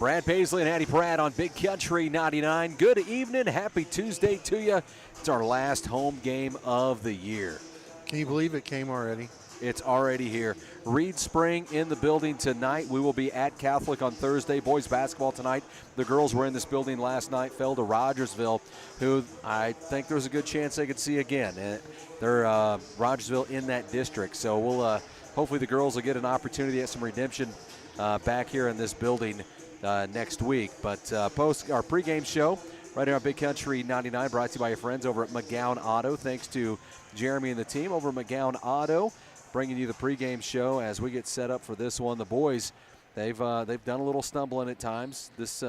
Brad Paisley and Hattie Pratt on Big Country 99. Good evening. Happy Tuesday to you. It's our last home game of the year. Can you believe it came already? It's already here. Reed Spring in the building tonight. We will be at Catholic on Thursday. Boys basketball tonight. The girls were in this building last night, fell to Rogersville, who I think there's a good chance they could see again. They're Rogersville in that district. So we'll hopefully the girls will get an opportunity at some redemption back here in this building next week. But post our pregame show right here on Big Country 99, brought to you by your friends over at McGowan Auto. Thanks to Jeremy and the team over at McGowan Auto, bringing you the pregame show as we get set up for this one. The boys, they've done a little stumbling at times this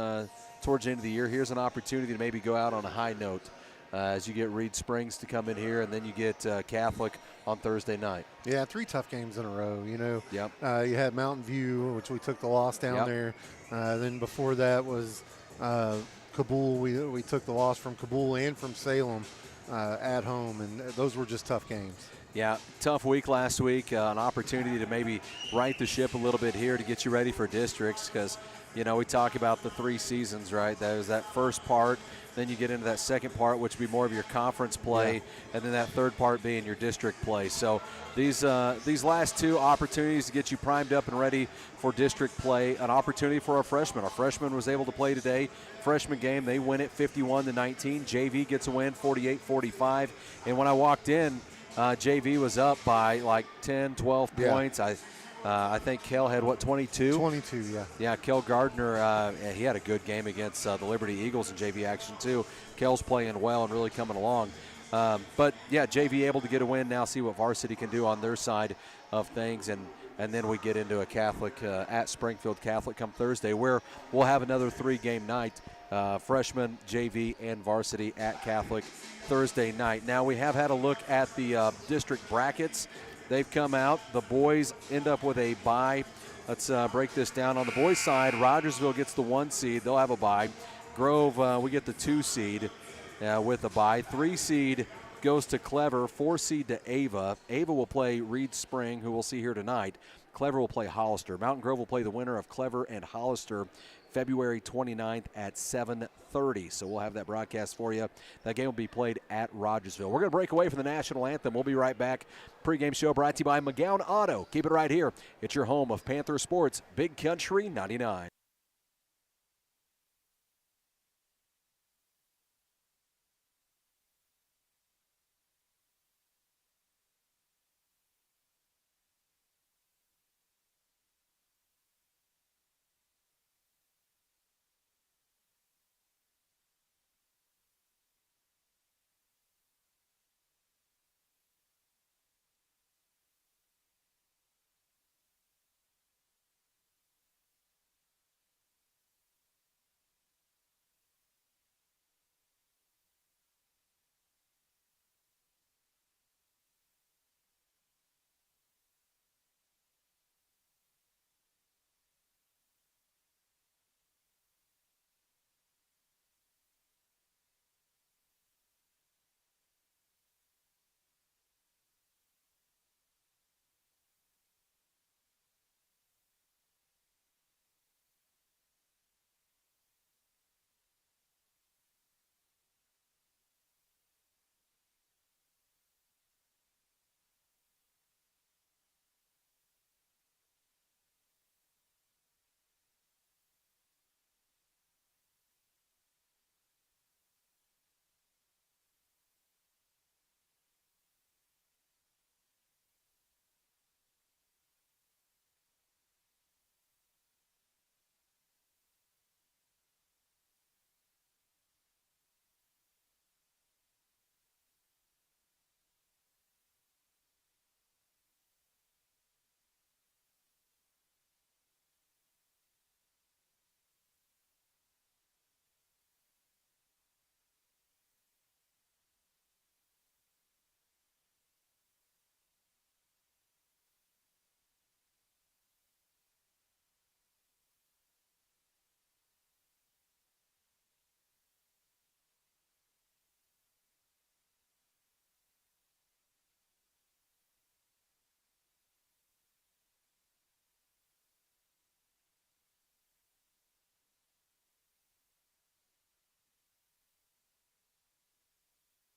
towards the end of the year. Here's an opportunity to maybe go out on a high note as you get Reed Springs to come in here, and then you get Catholic on Thursday night. Yeah, 3 tough games in a row, you know. Yep. You had Mountain View, which we took the loss down there. Then before that was Kabul. We took the loss from Kabul and from Salem at home, and those were just tough games. Yeah, tough week last week. An opportunity to maybe right the ship a little bit here to get you ready for districts because, you know, we talk about the 3 seasons, right? That was that first part. Then you get into that second part, which would be more of your conference play, and then that third part being your district play. So these last 2 opportunities to get you primed up and ready for district play, an opportunity for our freshmen. Our freshman was able to play today. Freshman game, they win it 51-19. JV gets a win 48-45. And when I walked in, JV was up by like 10, 12 points. I think Kel had, 22? 22, yeah. Yeah, Kel Gardner, he had a good game against the Liberty Eagles in JV action too. Kel's playing well and really coming along. But, yeah, JV able to get a win now, see what Varsity can do on their side of things. And then we get into a Catholic at Springfield Catholic come Thursday, where we'll have another 3-game night, freshman, JV, and Varsity at Catholic Thursday night. Now, we have had a look at the district brackets. They've come out. The boys end up with a bye. Let's break this down. On the boys' side, Rogersville gets the 1 seed. They'll have a bye. Grove, we get the 2 seed with a bye. 3 seed goes to Clever. 4 seed to Ava. Ava will play Reed Spring, who we'll see here tonight. Clever will play Hollister. Mountain Grove will play the winner of Clever and Hollister February 29th at 7:30. So we'll have that broadcast for you. That game will be played at Rogersville. We're going to break away from the national anthem. We'll be right back. Pre-game show brought to you by McGowan Auto. Keep it right here. It's your home of Panther Sports, Big Country 99.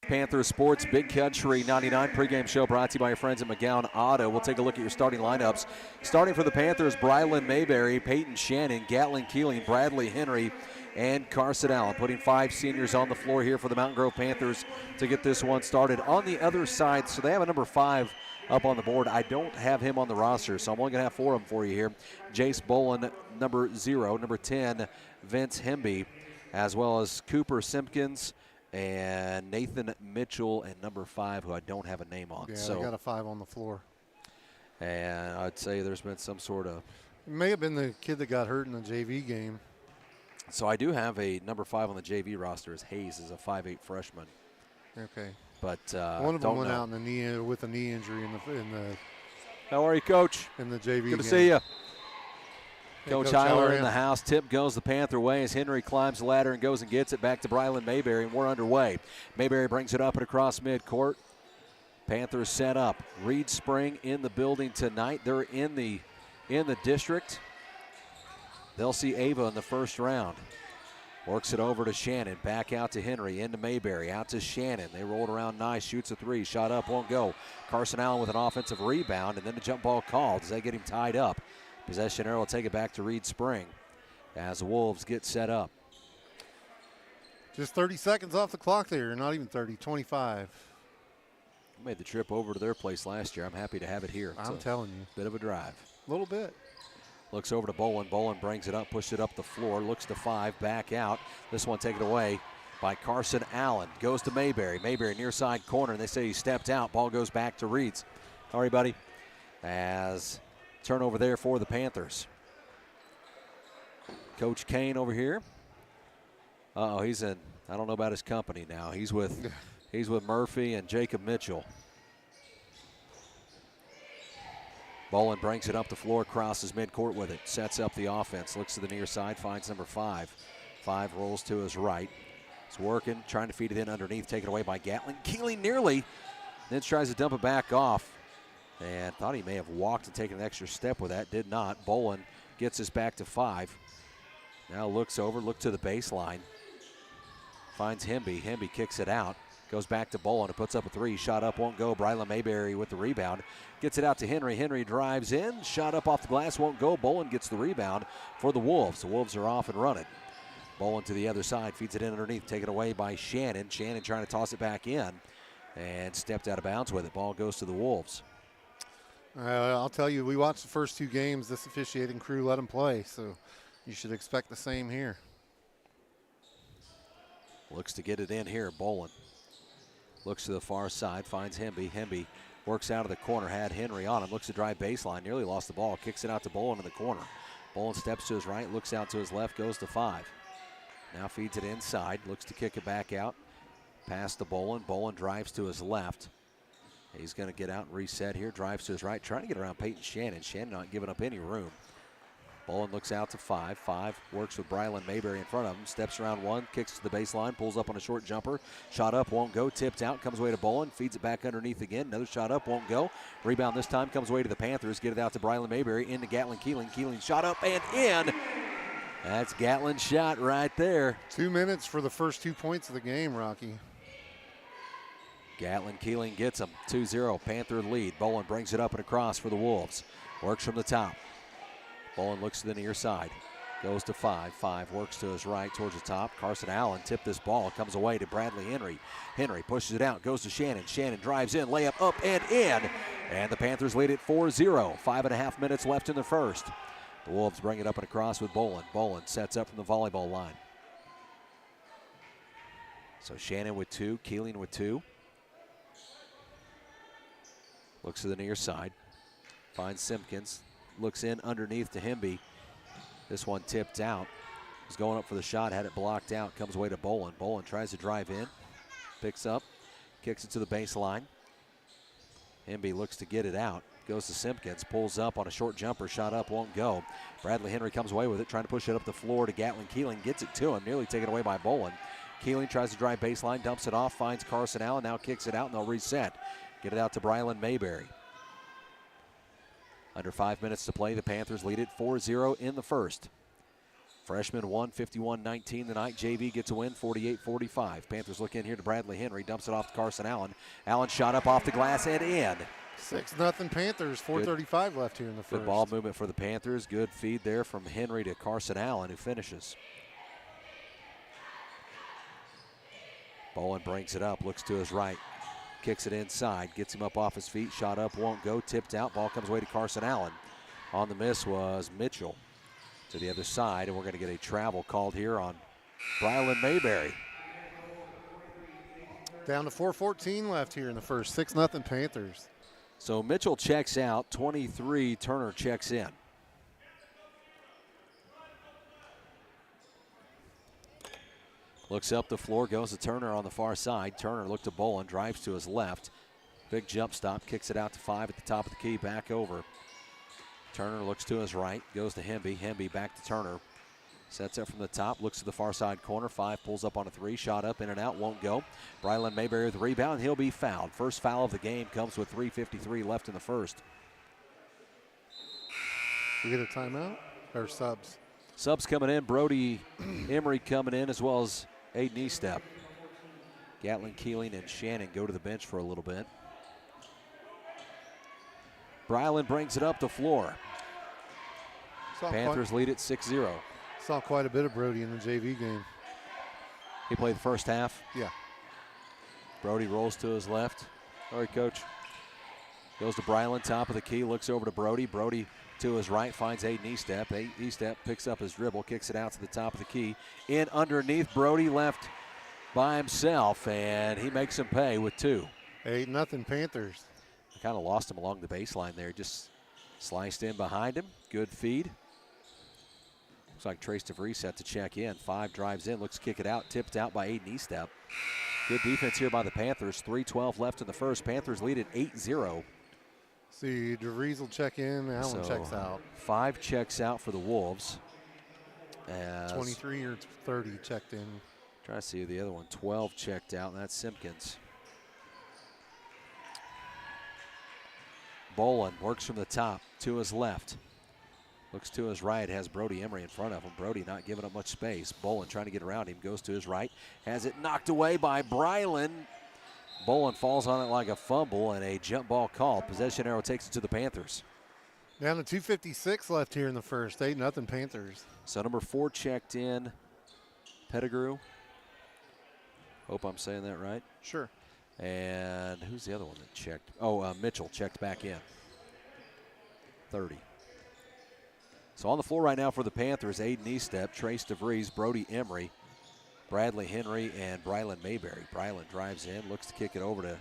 Panthers Sports Big Country 99 pregame show brought to you by your friends at McGowan Auto. We'll take a look at your starting lineups. Starting for the Panthers, Brylan Mayberry, Peyton Shannon, Gatlin Keeling, Bradley Henry, and Carson Allen. Putting 5 seniors on the floor here for the Mountain Grove Panthers to get this one started. On the other side, so they have a number 5 up on the board. I don't have him on the roster, so I'm only going to have 4 of them for you here. Jace Bolin, number 0. Number 10, Vince Hemby, as well as Cooper Simpkins, and Nathan Mitchell, and number 5, who I don't have a name on. Yeah, so I got a 5 on the floor. And I'd say there's been some sort of... It may have been the kid that got hurt in the JV game. So I do have a number 5 on the JV roster as Hayes is a 5'8" freshman. Okay. But one of them went know. out in the knee with a knee injury in the How are you, Coach? in the JV game. Good to see you. Hey, Coach Heiler in the house. Tip goes the Panther way as Henry climbs the ladder and goes and gets it back to Brylan Mayberry, and we're underway. Mayberry brings it up and across midcourt. Panthers set up. Reed Spring in the building tonight. They're in the district. They'll see Ava in the first round. Works it over to Shannon. Back out to Henry. Into Mayberry. Out to Shannon. They roll it around nice. Shoots a 3. Shot up. Won't go. Carson Allen with an offensive rebound. And then the jump ball called. Does that get him tied up? Possession arrow will take it back to Reed Spring as the Wolves get set up. Just 30 seconds off the clock there. Not even 30. 25. I made the trip over to their place last year. I'm happy to have it here. I'm telling you. Bit of a drive. A little bit. Looks over to Bolin. Bolin brings it up, pushes it up the floor, looks to 5, back out. This one taken away by Carson Allen. Goes to Mayberry. Mayberry near side corner, and they say he stepped out. Ball goes back to Reeds. All right, buddy. As turnover there for the Panthers. Coach Kane over here. Uh-oh, he's in, I don't know about his company now. He's with Murphy and Jacob Mitchell. Bolin brings it up the floor, crosses midcourt with it, sets up the offense, looks to the near side, finds number 5. 5 rolls to his right. He's working, trying to feed it in underneath, taken away by Gatlin. Keeling nearly, then tries to dump it back off. And thought he may have walked and taken an extra step with that, did not. Bolin gets us back to 5. Now looks over, look to the baseline. Finds Hemby. Hemby kicks it out. Goes back to Bolin and puts up a 3. Shot up, won't go. Brylan Mayberry with the rebound. Gets it out to Henry. Henry drives in. Shot up off the glass, won't go. Bolin gets the rebound for the Wolves. The Wolves are off and running. Bolin to the other side, feeds it in underneath. Taken away by Shannon. Shannon trying to toss it back in and stepped out of bounds with it. Ball goes to the Wolves. I'll tell you, we watched the first 2 games. This officiating crew let them play, so you should expect the same here. Looks to get it in here, Bolin. Looks to the far side, finds Hemby. Hemby works out of the corner, had Henry on him. Looks to drive baseline, nearly lost the ball. Kicks it out to Bolin in the corner. Bolin steps to his right, looks out to his left, goes to 5. Now feeds it inside, looks to kick it back out. Pass to Bolin. Bolin drives to his left. He's going to get out and reset here. Drives to his right, trying to get around Peyton Shannon. Shannon not giving up any room. Bolin looks out to 5. 5 works with Brylan Mayberry in front of him. Steps around 1, kicks to the baseline, pulls up on a short jumper. Shot up, won't go. Tipped out, comes away to Bolin. Feeds it back underneath again. Another shot up, won't go. Rebound this time, comes away to the Panthers. Get it out to Brylan Mayberry, into Gatlin Keeling. Keeling shot up and in. That's Gatlin's shot right there. 2 minutes for the first 2 points of the game, Rocky. Gatlin Keeling gets him. 2-0, Panther lead. Bolin brings it up and across for the Wolves. Works from the top. Bolin looks to the near side. Goes to 5. 5 works to his right towards the top. Carson Allen tipped this ball. Comes away to Bradley Henry. Henry pushes it out. Goes to Shannon. Shannon drives in. Layup up and in. And the Panthers lead at 4-0. 5.5 minutes left in the first. The Wolves bring it up and across with Bolin. Bolin sets up from the volleyball line. So Shannon with 2. Keeling with 2. Looks to the near side. Finds Simpkins. Looks in underneath to Hemby. This one tipped out. He's going up for the shot. Had it blocked out. Comes away to Bolin. Bolin tries to drive in. Picks up. Kicks it to the baseline. Hemby looks to get it out. Goes to Simpkins. Pulls up on a short jumper. Shot up. Won't go. Bradley Henry comes away with it. Trying to push it up the floor to Gatlin Keeling. Gets it to him. Nearly taken away by Bolin. Keeling tries to drive baseline. Dumps it off. Finds Carson Allen. Now kicks it out and they'll reset. Get it out to Brylan Mayberry. Under 5 minutes to play, the Panthers lead it 4-0 in the first. Freshman won 51-19 tonight. JV gets a win 48-45. Panthers look in here to Bradley Henry. Dumps it off to Carson Allen. Allen shot up off the glass and in. 6-0 Panthers. 4:35 left here in the first. Good ball movement for the Panthers. Good feed there from Henry to Carson Allen, who finishes. Bolin brings it up, looks to his right. Kicks it inside, gets him up off his feet. Shot up, won't go. Tipped out. Ball comes away to Carson Allen. On the miss was Mitchell to the other side, and we're going to get a travel called here on Brylan Mayberry. Down to 4:14 left here in the first. 6-0 Panthers. So Mitchell checks out. 23, Turner checks in. Looks up the floor, goes to Turner on the far side. Turner looked to Bolin, drives to his left. Big jump stop, kicks it out to 5 at the top of the key, back over. Turner looks to his right, goes to Hemby. Hemby back to Turner. Sets up from the top, looks to the far side corner. 5 pulls up on a 3, shot up, in and out, won't go. Brylan Mayberry with the rebound, he'll be fouled. First foul of the game comes with 3:53 left in the first. We get a timeout or subs? Subs coming in, Brody Emery coming in, as well as Aiden Estep. Gatlin, Keeling, and Shannon go to the bench for a little bit. Brylan brings it up the floor. Panthers lead at 6-0. Saw quite a bit of Brody in the JV game. He played the first half. Yeah. Brody rolls to his left. All right, coach. Goes to Brylan, top of the key, looks over to Brody. Brody to his right, finds Aiden Estep. Estep picks up his dribble, kicks it out to the top of the key. In underneath, Brody left by himself, and he makes him pay with 2. 8-0 Panthers. I kind of lost him along the baseline there. Just sliced in behind him. Good feed. Looks like Trace DeVries set to check in. 5 drives in, looks to kick it out, tipped out by Aiden Estep. Good defense here by the Panthers. 3:12 left in the first. Panthers lead at 8-0. See, DeVries will check in, Allen checks out. 5 checks out for the Wolves. As 23 or 30 checked in. Trying to see who the other one. 12 checked out, and that's Simpkins. Bolin works from the top to his left. Looks to his right, has Brody Emery in front of him. Brody not giving up much space. Bolin trying to get around him, goes to his right. Has it knocked away by Brylan. Bolin falls on it like a fumble, and a jump ball called. Possession arrow takes it to the Panthers. Down to 2:56 left here in the first. 8-0 Panthers. So number 4 checked in. Pettigrew. Hope I'm saying that right. Sure. And who's the other one that checked? Oh, Mitchell checked back in. 30. So on the floor right now for the Panthers, Aiden Estep, Trace DeVries, Brody Emery, Bradley Henry, and Brylan Mayberry. Brylan drives in, looks to kick it over to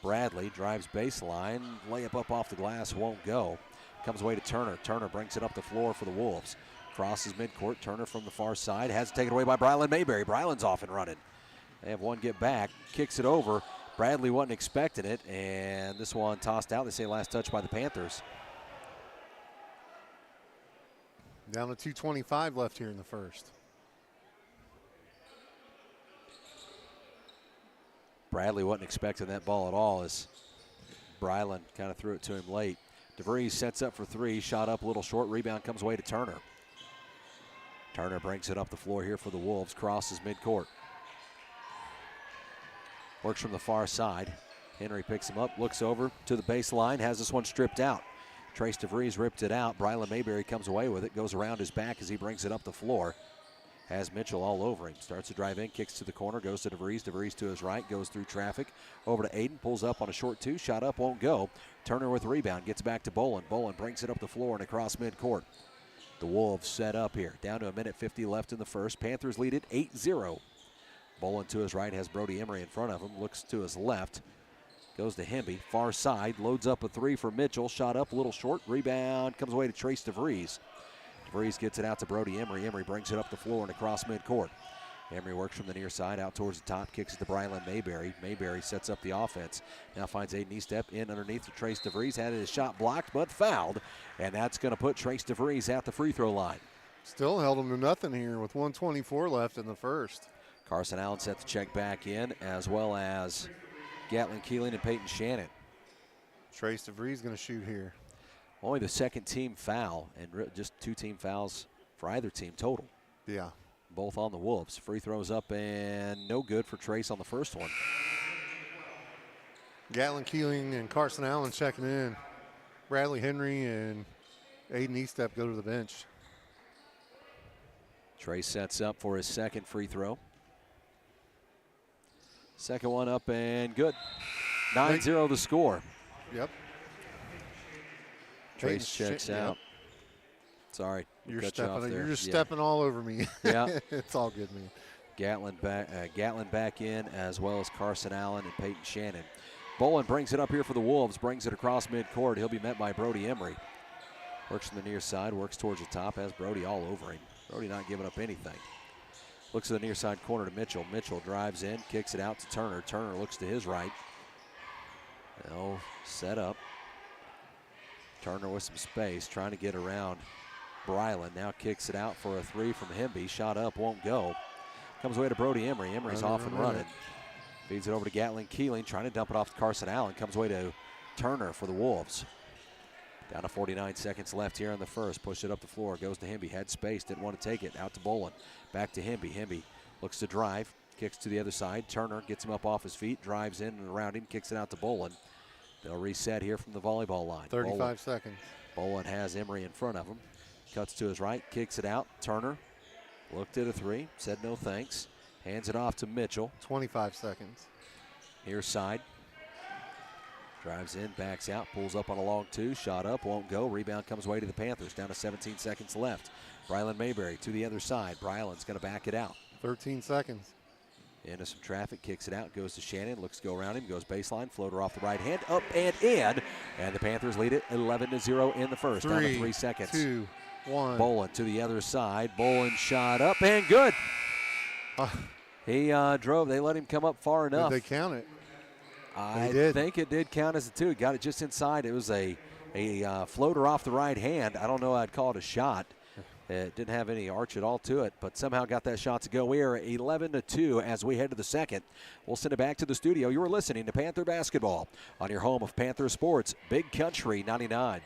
Bradley, drives baseline, layup up off the glass, won't go. Comes away to Turner. Turner brings it up the floor for the Wolves. Crosses midcourt, Turner from the far side, has it taken away by Brylan Mayberry. Brylan's off and running. They have one get back, kicks it over. Bradley wasn't expecting it, and this one tossed out. They say last touch by the Panthers. Down to 2:25 left here in the first. Bradley wasn't expecting that ball at all as Brylan kind of threw it to him late. DeVries sets up for 3, shot up a little short, rebound comes away to Turner. Turner brings it up the floor here for the Wolves, crosses midcourt. Works from the far side. Henry picks him up, looks over to the baseline, has this one stripped out. Trace DeVries ripped it out. Brylan Mayberry comes away with it, goes around his back as he brings it up the floor. Has Mitchell all over him. Starts to drive in, kicks to the corner, goes to DeVries. DeVries to his right, goes through traffic. Over to Aiden, pulls up on a short 2, shot up, won't go. Turner with the rebound, gets back to Bolin. Bolin brings it up the floor and across midcourt. The Wolves set up here. Down to 1:50 left in the first. Panthers lead it 8-0. Bolin to his right, has Brody Emery in front of him, looks to his left. Goes to Hemby, far side, loads up a 3 for Mitchell. Shot up a little short, rebound, comes away to Trace DeVries. DeVries gets it out to Brody Emery. Emery brings it up the floor and across midcourt. Emery works from the near side out towards the top, kicks it to Brylan Mayberry. Mayberry sets up the offense. Now finds Aiden Estep in underneath to Trace DeVries. Had his shot blocked but fouled, and that's going to put Trace DeVries at the free throw line. Still held him to nothing here with 1:24 left in the first. Carson Allen set the check back in, as well as Gatlin Keeling and Peyton Shannon. Trace DeVries going to shoot here. Only the second team foul, and just 2 team fouls for either team total. Yeah. Both on the Wolves. Free throws up and no good for Trace on the first one. Gatlin Keeling and Carson Allen checking in. Bradley Henry and Aiden Eastep go to the bench. Trace sets up for his second free throw. Second one up and good. 9-0 the score. Yep. Trace checks out. Yep. Sorry, you're just stepping all over me. Yeah. It's all good, man. Gatlin back in, as well as Carson Allen and Peyton Shannon. Bolin brings it up here for the Wolves, brings it across midcourt. He'll be met by Brody Emery. Works from the near side, works towards the top, has Brody all over him. Brody not giving up anything. Looks at the near side corner to Mitchell. Mitchell drives in, kicks it out to Turner. Turner looks to his right. They'll set up. Turner with some space, trying to get around Bryland. Now kicks it out for a three from Hemby. Shot up, won't go. Comes away to Brody Emery. Emery's off and running. Feeds it over to Gatlin Keeling, trying to dump it off to Carson Allen. Comes away to Turner for the Wolves. Down to 49 seconds left here in the first. Push it up the floor. Goes to Hemby. Had space. Didn't want to take it. Out to Bolin. Back to Hemby. Hemby looks to drive. Kicks to the other side. Turner gets him up off his feet. Drives in and around him. Kicks it out to Bolin. They'll reset here from the volleyball line. 35 seconds. Bolin has Emery in front of him. Cuts to his right. Kicks it out. Turner looked at a three. Said no thanks. Hands it off to Mitchell. 25 seconds. Near side. Drives in, backs out, pulls up on a long two. Shot up, won't go. Rebound comes away to the Panthers. Down to 17 seconds left. Brylan Mayberry to the other side. Brylan's going to back it out. 13 seconds. Into some traffic, kicks it out, goes to Shannon, looks to go around him, goes baseline, floater off the right hand, up and in. And the Panthers lead it 11-0 in the first. Down to 3 seconds. 2, 1. Bolin to the other side. Bolin shot up and good. He drove. They let him come up far enough. Did they count it? I think it did count as a two. Got it just inside. It was a floater off the right hand. I don't know. I'd call it a shot. It didn't have any arch at all to it, but somehow got that shot to go. We are 11-2 as we head to the second. We'll send it back to the studio. You are listening to Panther Basketball on your home of Panther Sports, Big Country 99.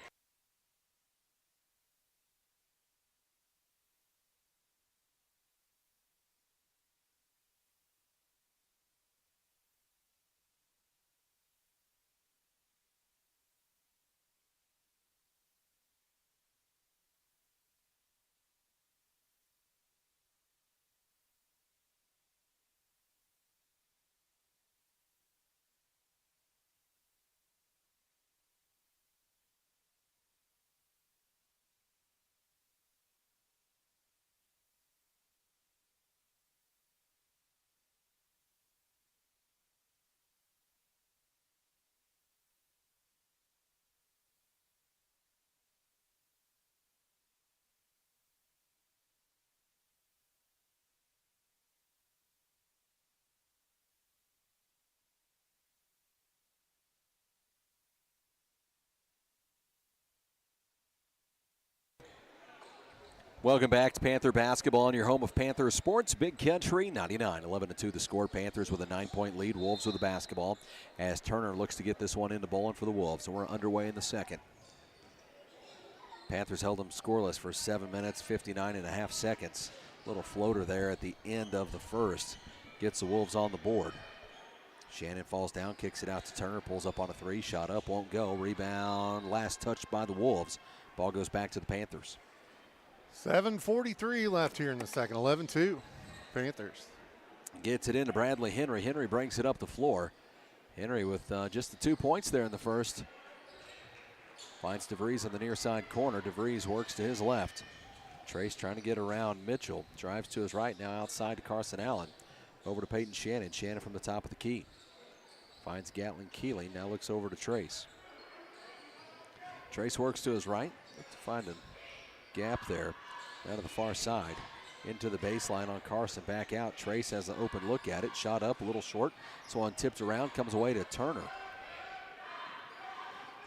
Welcome back to Panther Basketball on your home of Panther Sports, Big Country 99. 11-2 the score. Panthers with a 9-point lead. Wolves with the basketball as Turner looks to get this one into bowling for the Wolves. And we're underway in the second. Panthers held them scoreless for 7 minutes, 59.5 seconds. Little floater there at the end of the first. Gets the Wolves on the board. Shannon falls down, kicks it out to Turner, pulls up on a three. Shot up, won't go. Rebound, last touched by the Wolves. Ball goes back to the Panthers. 7:43 left here in the second. 11-2 Panthers. Gets it into Bradley Henry. Henry brings it up the floor. Henry with just the 2 points there in the first. Finds DeVries on the near side corner. DeVries works to his left. Trace trying to get around Mitchell. Drives to his right, now outside to Carson Allen. Over to Peyton Shannon. Shannon from the top of the key. Finds Gatlin Keeling. Now looks over to Trace. Trace works to his right. Looks to find a gap there. Down to the far side. Into the baseline on Carson. Back out. Trace has an open look at it. Shot up a little short. So on tipped around. Comes away to Turner.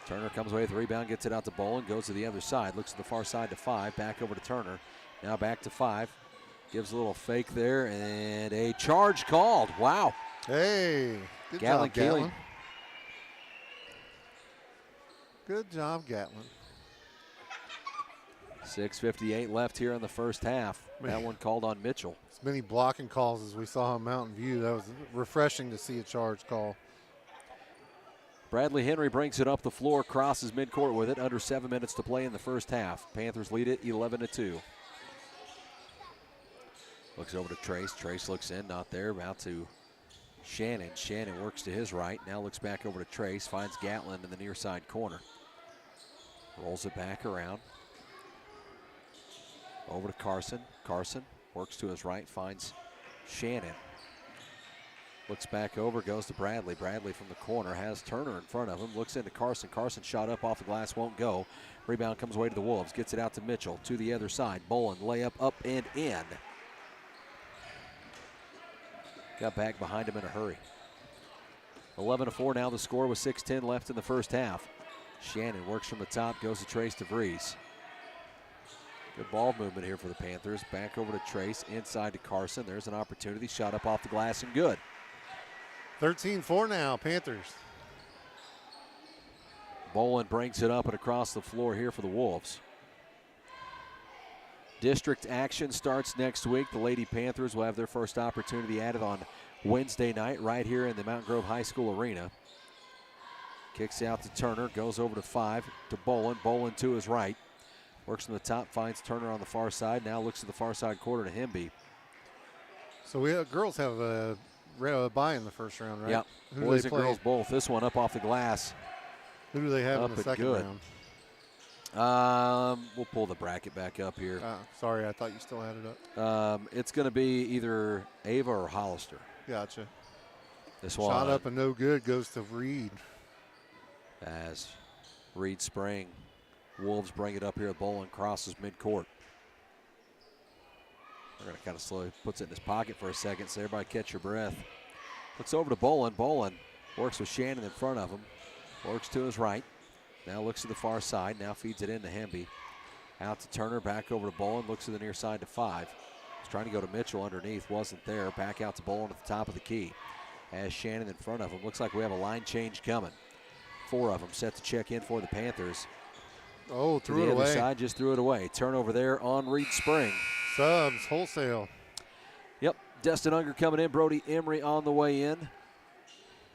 Turner comes away with the rebound. Gets it out to Bolin. Goes to the other side. Looks to the far side to 5. Back over to Turner. Now back to 5. Gives a little fake there. And a charge called. Wow. Hey. Good Gatlin job, Gatlin. Keeling. Good job, Gatlin. 6:58 left here in the first half. That one called on Mitchell. As many blocking calls as we saw on Mountain View. That was refreshing to see a charge call. Bradley Henry brings it up the floor, crosses midcourt with it. Under 7 minutes to play in the first half. Panthers lead it 11-2. Looks over to Trace. Trace looks in, not there. About to Shannon. Shannon works to his right. Now looks back over to Trace. Finds Gatlin in the near side corner. Rolls it back around. Over to Carson. Carson works to his right. Finds Shannon. Looks back over. Goes to Bradley. Bradley from the corner has Turner in front of him. Looks into Carson. Carson shot up off the glass. Won't go. Rebound comes away to the Wolves. Gets it out to Mitchell. To the other side. Bolin layup up and in. Got back behind him in a hurry. 11-4 now the score with 6:10 left in the first half. Shannon works from the top, goes to Trace DeVries. Good ball movement here for the Panthers. Back over to Trace, inside to Carson. There's an opportunity, shot up off the glass and good. 13-4 now, Panthers. Bolin brings it up and across the floor here for the Wolves. District action starts next week. The Lady Panthers will have their first opportunity added on Wednesday night right here in the Mountain Grove High School Arena. Kicks out to Turner, goes over to 5 to Bolin. Bolin to his right. Works from the top, finds Turner on the far side. Now looks to the far side quarter to Hemby. So we girls have a bye in the first round, right? Yep. Boys and girls both. This one up off the glass. Who do they have up in the second good. round? We'll pull the bracket back up here. Sorry, I thought you still had it up. It's going to be either Ava or Hollister. Gotcha. This one shot up and no good, goes to Reed. As Reed Spring. Wolves bring it up here. Bolin crosses midcourt. They're going to kind of slowly puts it in his pocket for a second, so everybody catch your breath. Looks over to Bolin. Bolin works with Shannon in front of him. Works to his right. Now looks to the far side. Now feeds it into Hemby. Out to Turner. Back over to Bolin. Looks to the near side to 5. He's trying to go to Mitchell underneath. Wasn't there. Back out to Bolin at the top of the key. Has Shannon in front of him. Looks like we have a line change coming. 4 of them set to check in for the Panthers. Oh, threw it away. The away. other side just threw it away. Turnover there on Reed Spring. Subs, wholesale. Yep. Destin Unger coming in. Brody Emery on the way in.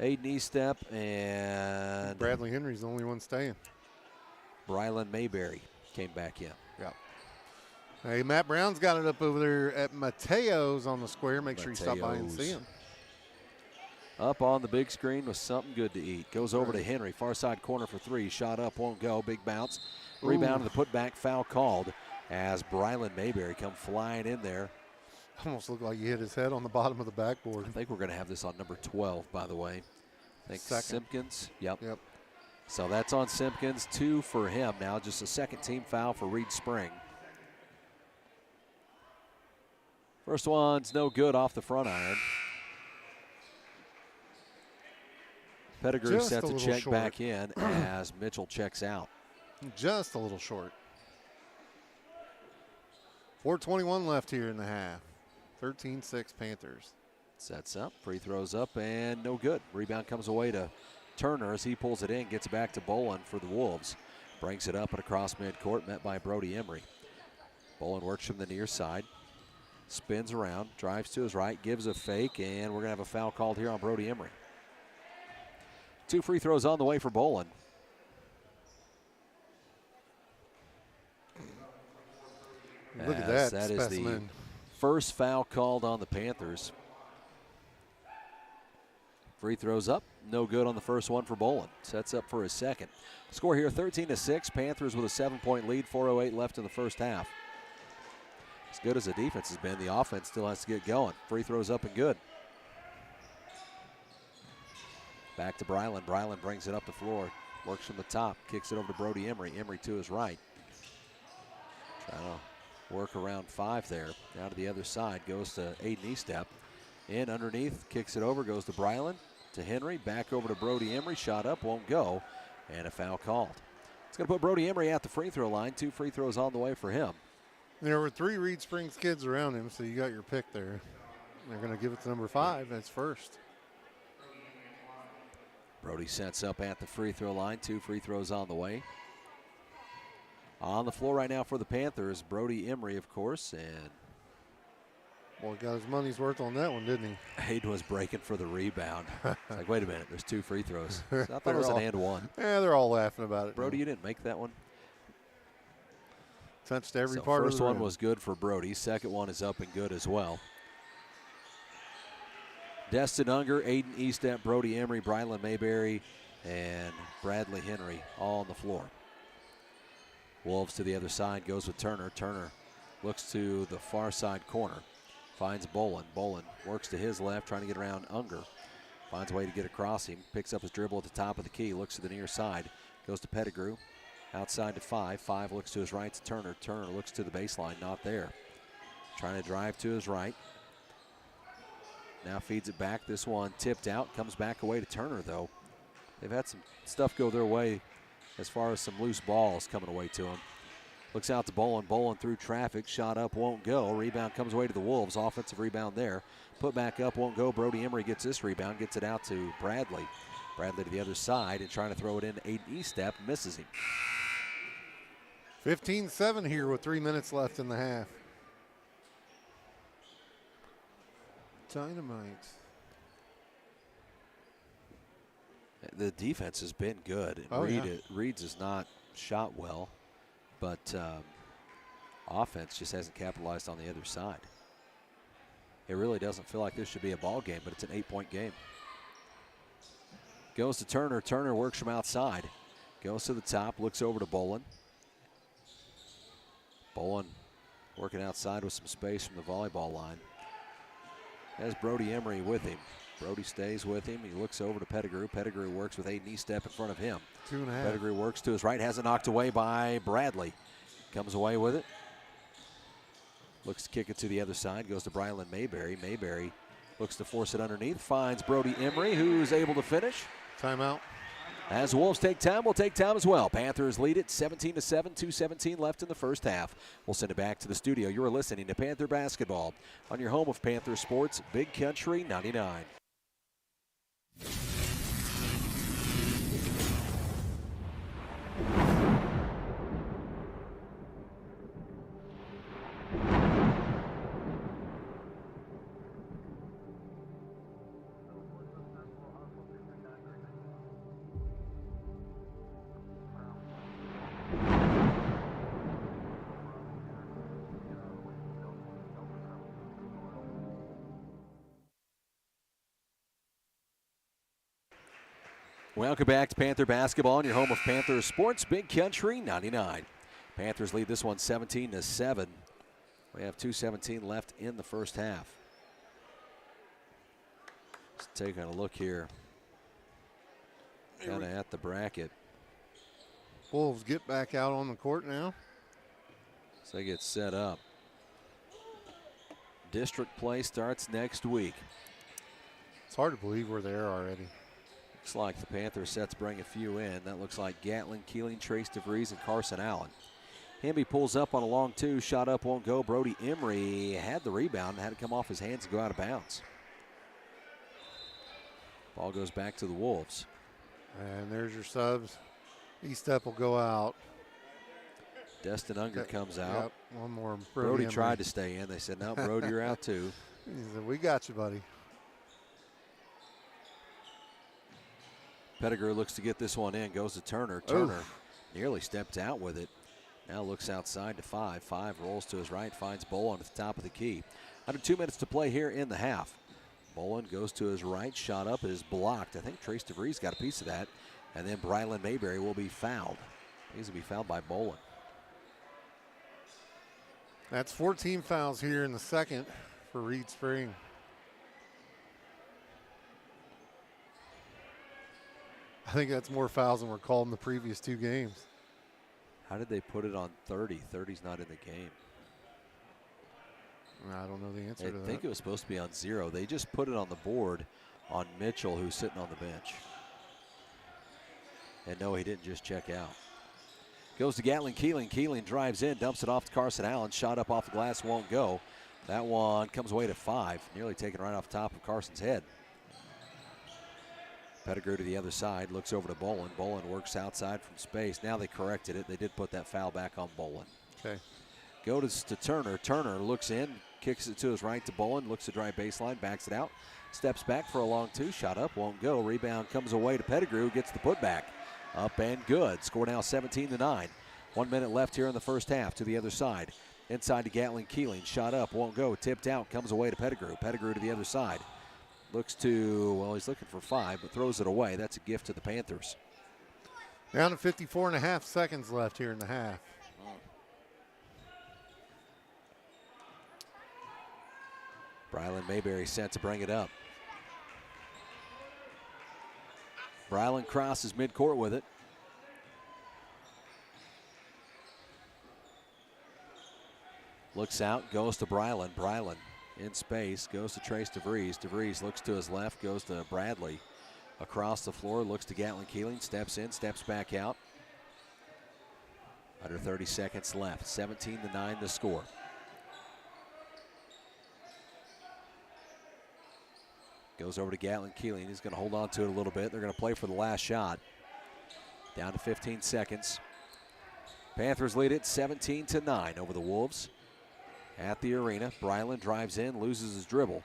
Aiden Eastep and Bradley Henry's the only one staying. Brylan Mayberry came back in. Yep. Hey, Matt Brown's got it up over there at Mateo's on the square. Make sure you stop by and see him. Up on the big screen with something good to eat. Goes over to Henry. Far side corner for 3. Shot up, won't go. Big bounce. Rebound to the putback. Foul called as Brylan Mayberry come flying in there. Almost looked like he hit his head on the bottom of the backboard. I think we're going to have this on number 12, by the way. I think Simpkins. Yep. So that's on Simpkins. 2 for him now. Just a second team foul for Reed Spring. First one's no good off the front iron. Pettigrew set to check back in as Mitchell checks out. Just a little short. 4:21 left here in the half. 13-6 Panthers. Sets up, free throws up, and no good. Rebound comes away to Turner as he pulls it in, gets it back to Bolin for the Wolves. Brings it up and across midcourt, met by Brody Emery. Bolin works from the near side, spins around, drives to his right, gives a fake, and we're going to have a foul called here on Brody Emery. 2 free throws on the way for Bolin. Look at that. That specimen. is the first foul called on the Panthers. Free throws up, no good on the first one for Bolin. Sets up for his second. Score here 13-6. Panthers with a 7-point lead, 4:08 left in the first half. As good as the defense has been, the offense still has to get going. Free throws up and good. Back to Brylan. Brylan brings it up the floor. Works from the top. Kicks it over to Brody Emery. Emery to his right. Trying to work around 5 there. Now to the other side. Goes to Aiden Eastep. In underneath. Kicks it over. Goes to Brylan. To Henry. Back over to Brody Emery. Shot up. Won't go. And a foul called. It's going to put Brody Emery at the free throw line. 2 free throws on the way for him. There were 3 Reed Springs kids around him, so you got your pick there. They're going to give it to number 5. That's first. Brody sets up at the free throw line. 2 free throws on the way. On the floor right now for the Panthers, Brody Emery, of course, and Boy, got his money's worth on that one, didn't he? Hayden was breaking for the rebound. It's like, wait a minute, there's 2 free throws. So I thought it was an and one. Yeah, they're all laughing about it. Brody, you didn't make that one? Touched every part of the first one rim. was good for Brody. Second one is up and good as well. Destin Unger, Aiden Eastep, Brody Emery, Brylan Mayberry, and Bradley Henry all on the floor. Wolves to the other side, goes with Turner. Turner looks to the far side corner. Finds Bolin. Bolin works to his left, trying to get around Unger. Finds a way to get across him. Picks up his dribble at the top of the key. Looks to the near side. Goes to Pettigrew. Outside to 5. 5 looks to his right to Turner. Turner looks to the baseline. Not there. Trying to drive to his right. Now feeds it back. This one tipped out. Comes back away to Turner, though. They've had some stuff go their way as far as some loose balls coming away to him. Looks out to Bolin. Bolin through traffic. Shot up, won't go. Rebound comes away to the Wolves. Offensive rebound there. Put back up, won't go. Brody Emery gets this rebound. Gets it out to Bradley. Bradley to the other side and trying to throw it in to Aiden Eastep. Misses him. 15-7 here with 3 minutes left in the half. Dynamite. The defense has been good. Reeds has not shot well, but offense just hasn't capitalized on the other side. It really doesn't feel like this should be a ball game, but it's an 8-point game. Goes to Turner. Turner works from outside. Goes to the top, looks over to Bolin. Bolin working outside with some space from the volleyball line. Has Brody Emery with him. Brody stays with him. He looks over to Pettigrew. Pettigrew works with Aiden Eastep in front of him. 2.5. Pettigrew works to his right. Has it knocked away by Bradley. Comes away with it. Looks to kick it to the other side. Goes to Brylan Mayberry. Mayberry looks to force it underneath. Finds Brody Emery, who's able to finish. Timeout. As the Wolves take time, we'll take time as well. Panthers lead it 17-7, 2:17 left in the first half. We'll send it back to the studio. You're listening to Panther Basketball on your home of Panther Sports, Big Country 99. Welcome back to Panther Basketball on your home of Panther Sports, Big Country 99. Panthers lead this one 17-7. We have 2:17 left in the first half. Just taking a look here. Kind of at the bracket. Wolves get back out on the court now. So they get set up. District play starts next week. It's hard to believe we're there already. Looks like the Panther sets bring a few in. That looks like Gatlin, Keeling, Trace DeVries, and Carson Allen. Hemby pulls up on a long 2. Shot up, won't go. Brody Emery had the rebound and had it come off his hands and go out of bounds. Ball goes back to the Wolves. And there's your subs. Eastep will go out. Destin Unger comes out. Yep, one more. Brody tried to stay in. They said, no, Brody, you're out too. He said, we got you, buddy. Pettigrew looks to get this one in. Goes to Turner. Turner nearly stepped out with it. Now looks outside to 5. 5 rolls to his right. Finds Bolin at the top of the key. Under 2 minutes to play here in the half. Bolin goes to his right. Shot up is blocked. I think Trace DeVries got a piece of that. And then Brylan Mayberry will be fouled. He's going to be fouled by Bolin. That's 14 fouls here in the second for Reed Spring. I think that's more fouls than were called in the previous 2 games. How did they put it on 30? 30's not in the game. I don't know the answer to that. I think it was supposed to be on 0. They just put it on the board on Mitchell, who's sitting on the bench. And no, he didn't just check out. Goes to Gatlin Keeling. Keeling drives in, dumps it off to Carson Allen. Shot up off the glass, won't go. That one comes away to 5, nearly taken right off the top of Carson's head. Pettigrew to the other side, looks over to Bolin. Bolin works outside from space. Now they corrected it. They did put that foul back on Bolin. Okay. Goes to Turner. Turner looks in, kicks it to his right to Bolin, looks to drive baseline, backs it out, steps back for a long two, shot up, won't go. Rebound comes away to Pettigrew, gets the putback. Up and good. Score now 17-9. 1 minute left here in the first half. To the other side. Inside to Gatlin Keeling. Shot up, won't go. Tipped out, comes away to Pettigrew. Pettigrew to the other side. Looks to, well, he's looking for 5, but throws it away. That's a gift to the Panthers. Down to 54.5 seconds left here in the half. Brylan Mayberry set to bring it up. Brylan crosses midcourt with it. Looks out, goes to Brylan. Brylan in space, goes to Trace DeVries. DeVries looks to his left, goes to Bradley. Across the floor, looks to Gatlin Keeling, steps in, steps back out. Under 30 seconds left, 17-9 the score. Goes over to Gatlin Keeling. He's going to hold on to it a little bit. They're going to play for the last shot. Down to 15 seconds. Panthers lead it 17-9 over the Wolves. At the arena, Brylan drives in, loses his dribble.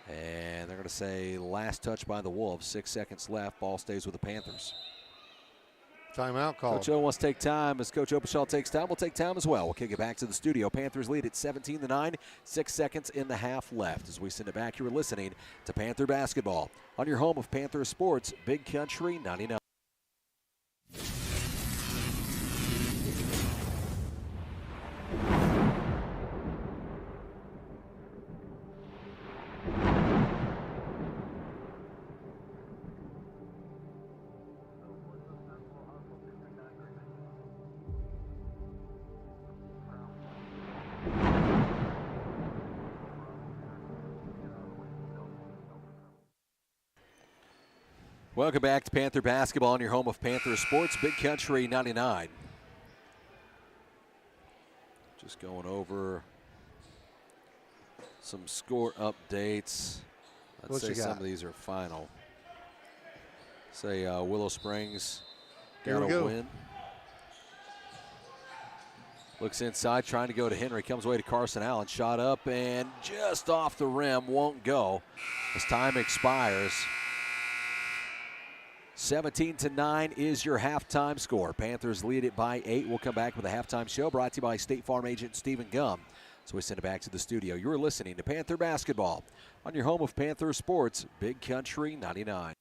And they're going to say last touch by the Wolves. 6 seconds left. Ball stays with the Panthers. Timeout call. Coach O wants to take time. As Coach Openshaw takes time, we'll take time as well. We'll kick it back to the studio. Panthers lead at 17-9. 6 seconds in the half left. As we send it back, you are listening to Panther Basketball on your home of Panther Sports, Big Country 99. Welcome back to Panther Basketball on your home of Panther Sports, Big Country 99. Just going over some score updates. I'd say some of these are final. Say Willow Springs got a win. Looks inside, trying to go to Henry. Comes away to Carson Allen. Shot up and just off the rim. Won't go as time expires. 17-9 is your halftime score. Panthers lead it by 8. We'll come back with a halftime show brought to you by State Farm agent Stephen Gum. So we send it back to the studio. You're listening to Panther Basketball on your home of Panther Sports, Big Country 99.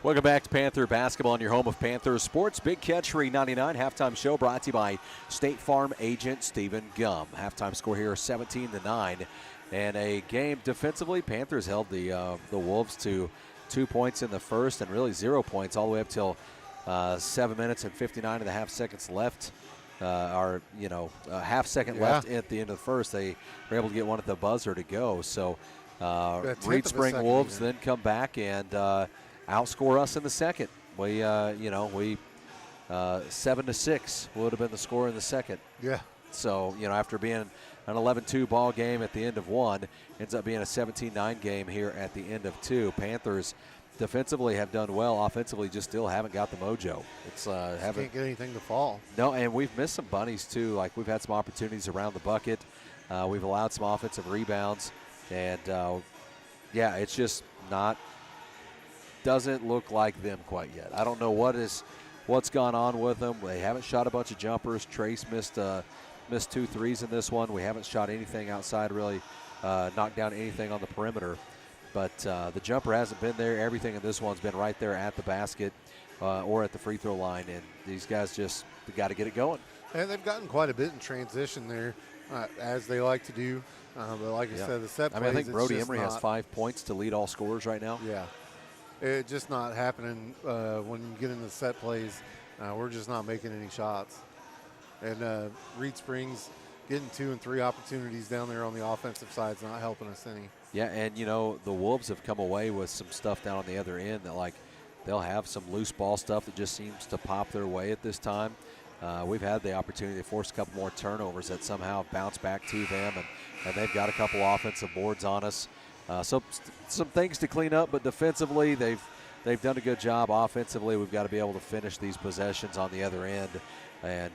Welcome back to Panther Basketball on your home of Panthers Sports. Big Catch 399 halftime show brought to you by State Farm agent Stephen Gum. Halftime score here 17-9. And a game defensively, Panthers held the Wolves to 2 points in the first and really 0 points all the way up till 7 minutes and 59 and a half seconds left. A half second left at the end of the first. They were able to get one at the buzzer to go. So Reed Spring Wolves then come back and outscore us in the second. We 7-6 would have been the score in the second. Yeah. So, after being an 11-2 ball game at the end of one, ends up being a 17-9 game here at the end of two. Panthers defensively have done well. Offensively, just still haven't got the mojo. Can't get anything to fall. No, and we've missed some bunnies too. Like we've had some opportunities around the bucket. We've allowed some offensive rebounds, and it's just doesn't look like them quite yet. I don't know what's gone on with them. They haven't shot a bunch of jumpers. Trace missed 2 threes in this one. We haven't shot anything outside, really knocked down anything on the perimeter. But the jumper hasn't been there. Everything in this one's been right there at the basket or at the free throw line. And these guys just got to get it going. And they've gotten quite a bit in transition there, as they like to do. But like I said, the set plays, I think Brody Emery has 5 points to lead all scorers right now. Yeah. It's just not happening when you get into the set plays. We're just not making any shots. And Reed Springs getting 2 and 3 opportunities down there on the offensive side is not helping us any. Yeah, and, the Wolves have come away with some stuff down on the other end that, they'll have some loose ball stuff that just seems to pop their way at this time. We've had the opportunity to force a couple more turnovers that somehow bounce back to them, and they've got a couple offensive boards on us. So some things to clean up, but defensively they've done a good job. Offensively, we've got to be able to finish these possessions on the other end and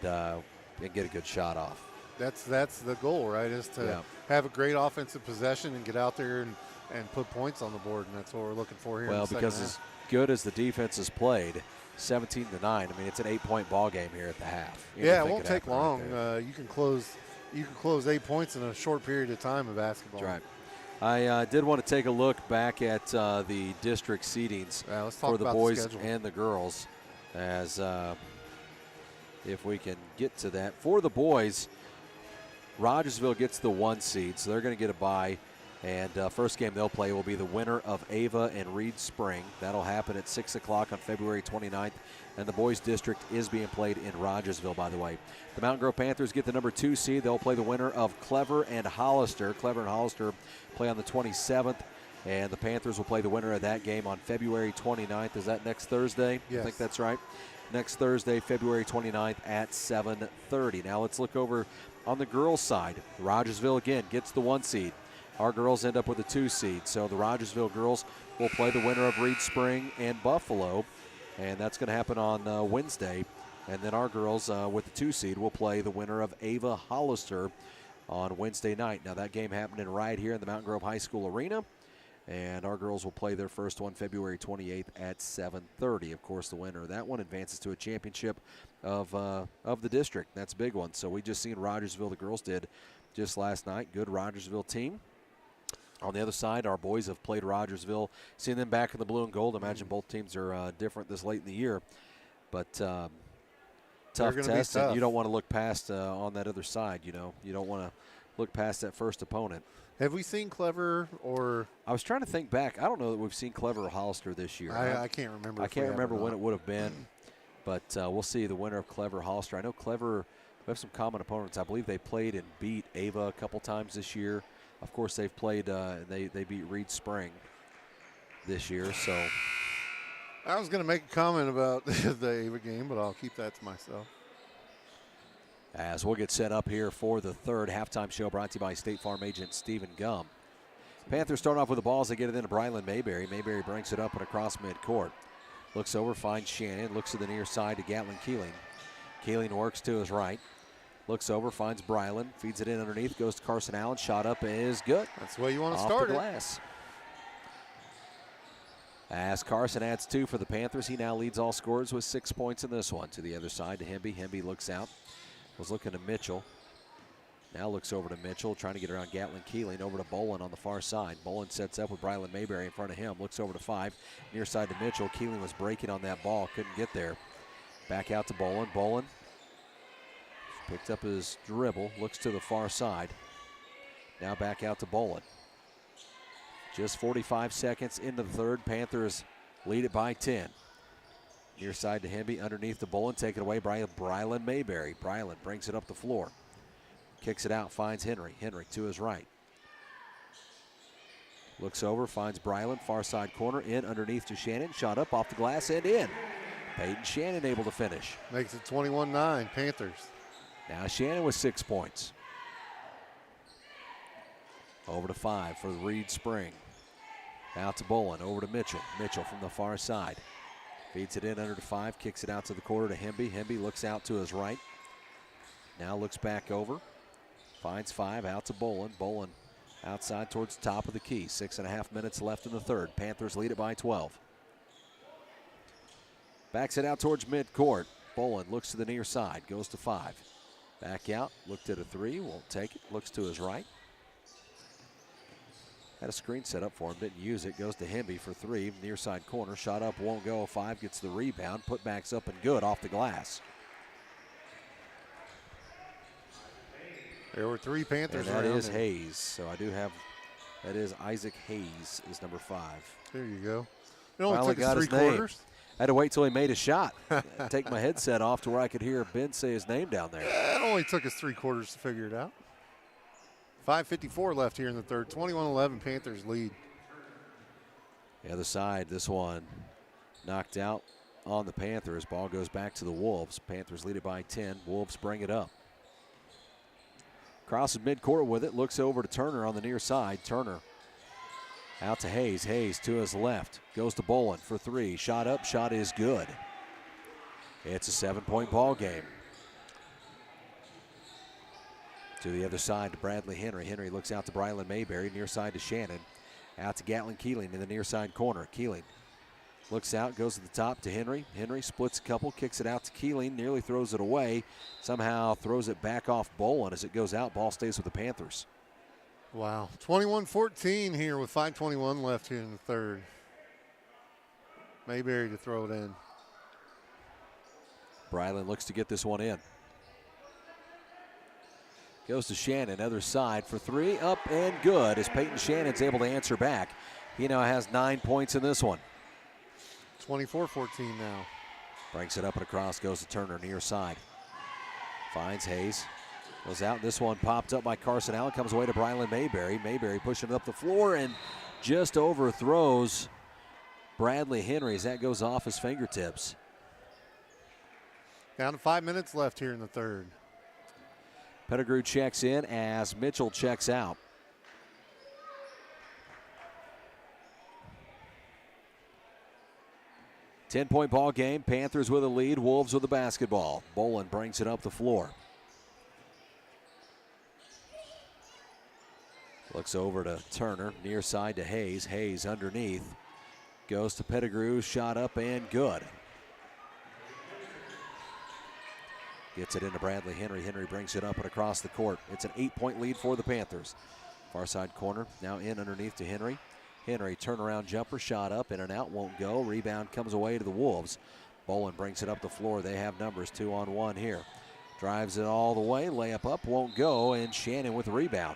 get a good shot off. That's the goal, right, is to have a great offensive possession and get out there and put points on the board, and that's what we're looking for here. Well, because as good as the defense has played, 17-9, I mean, it's an 8-point ball game here at the half. It won't take long. Right, you can close 8 points in a short period of time in basketball. That's right. I did want to take a look back at the district seedings for the boys and the girls, as if we can get to that. For the boys, Rogersville gets the 1 seed, so they're going to get a bye. And first game they'll play will be the winner of Ava and Reed Spring. That'll happen at 6 o'clock on February 29th. And the boys' district is being played in Rogersville, by the way. The Mountain Grove Panthers get the number 2 seed. They'll play the winner of Clever and Hollister. Clever and Hollister play on the 27th. And the Panthers will play the winner of that game on February 29th. Is that next Thursday? Yes. I think that's right. Next Thursday, February 29th at 7:30. Now let's look over on the girls' side. Rogersville, again, gets the 1 seed. Our girls end up with a 2 seed. So the Rogersville girls will play the winner of Reed Spring and Buffalo. And that's going to happen on Wednesday. And then our girls with the 2 seed will play the winner of Ava Hollister on Wednesday night. Now that game happening right here in the Mountain Grove High School Arena. And our girls will play their first one February 28th at 7:30. Of course, the winner of that one advances to a championship of the district. That's a big one. So we just seen Rogersville, the girls did just last night. Good Rogersville team. On the other side, our boys have played Rogersville. Seeing them back in the blue and gold, imagine both teams are different this late in the year. But tough test, and you don't want to look past on that other side, You don't want to look past that first opponent. Have we seen Clever or? I was trying to think back. I don't know that we've seen Clever or Hollister this year. I can't remember. I can't remember when it would have been, but we'll see the winner of Clever Hollister. I know Clever, we have some common opponents. I believe they played and beat Ava a couple times this year. Of course, they've played. They beat Reed Spring this year. So I was going to make a comment about the Ava game, but I'll keep that to myself. As we'll get set up here for the third halftime show, brought to you by State Farm agent Stephen Gum. Panthers start off with the ball as they get it into Brylan Mayberry. Mayberry brings it up and across midcourt. Looks over, finds Shannon. Looks to the near side to Gatlin Keeling. Keeling works to his right. Looks over, finds Brylan, feeds it in underneath, goes to Carson Allen. Shot up is good. That's the way you want to off start the glass. As Carson adds 2 for the Panthers, he now leads all scorers with 6 points in this one. To the other side to Hemby. Hemby looks out. Was looking to Mitchell. Now looks over to Mitchell, trying to get around Gatlin Keeling, over to Bolin on the far side. Bolin sets up with Brylan Mayberry in front of him, looks over to 5, near side to Mitchell. Keeling was breaking on that ball, couldn't get there. Back out to Bolin. Bolin picked up his dribble, looks to the far side. Now back out to Bolin. Just 45 seconds into the third. Panthers lead it by 10. Near side to Hemby, underneath the Bolin, taken away by Brylan Mayberry. Brylan brings it up the floor. Kicks it out, finds Henry. Henry to his right. Looks over, finds Brylan, far side corner, in underneath to Shannon. Shot up off the glass and in. Peyton Shannon able to finish. Makes it 21-9, Panthers. Now Shannon with 6 points. Over to 5 for Reed Spring. Out to Bolin, over to Mitchell. Mitchell from the far side. Feeds it in under to 5, kicks it out to the corner to Hemby. Hemby looks out to his right. Now looks back over. Finds 5, out to Bolin. Bolin outside towards the top of the key. 6.5 minutes left in the third. Panthers lead it by 12. Backs it out towards midcourt. Bolin looks to the near side, goes to 5. Back out, looked at a 3, won't take it. Looks to his right. Had a screen set up for him, didn't use it. Goes to Hemby for 3, near side corner. Shot up, won't go. 5 gets the rebound. Putbacks up and good off the glass. There were 3 Panthers and that around is him. Hayes. So I do have, that is Isaac Hayes is number 5. There you go. It only Finally took us got 3 his name. quarters. I had to wait till he made a shot. Take my headset off to where I could hear Ben say his name down there. It only took us 3 quarters to figure it out. 5:54 left here in the third. 21-11 Panthers lead. The other side, this one knocked out on the Panthers. Ball goes back to the Wolves. Panthers lead it by 10. Wolves bring it up. Crosses midcourt with it. Looks over to Turner on the near side. Turner out to Hayes. Hayes to his left. Goes to Bolin for 3. Shot up. Shot is good. It's a 7-point ball game. To the other side to Bradley Henry. Henry looks out to Brylan Mayberry. Near side to Shannon. Out to Gatlin Keeling in the near side corner. Keeling looks out, goes to the top to Henry. Henry splits a couple, kicks it out to Keeling, nearly throws it away. Somehow throws it back off Bolin as it goes out. Ball stays with the Panthers. Wow. 21-14 here with 5:21 left here in the third. Mayberry to throw it in. Brylan looks to get this one in. Goes to Shannon, other side for 3, up and good as Peyton Shannon's able to answer back. He now has 9 points in this one. 24-14 now. Brings it up and across, goes to Turner, near side. Finds Hayes, goes out. This one popped up by Carson Allen, comes away to Brylan Mayberry. Mayberry pushing it up the floor and just overthrows Bradley Henry as that goes off his fingertips. Down to 5 minutes left here in the third. Pettigrew checks in as Mitchell checks out. Ten-point ball game. Panthers with a lead. Wolves with the basketball. Bolin brings it up the floor. Looks over to Turner. Near side to Hayes. Hayes underneath. Goes to Pettigrew. Shot up and good. Gets it into Bradley Henry. Henry brings it up and across the court. It's an 8-point lead for the Panthers. Far side corner. Now in underneath to Henry. Henry, turnaround jumper, shot up, in and out, won't go. Rebound comes away to the Wolves. Bolin brings it up the floor. They have numbers 2-on-1 here. Drives it all the way, layup up, won't go, and Shannon with the rebound.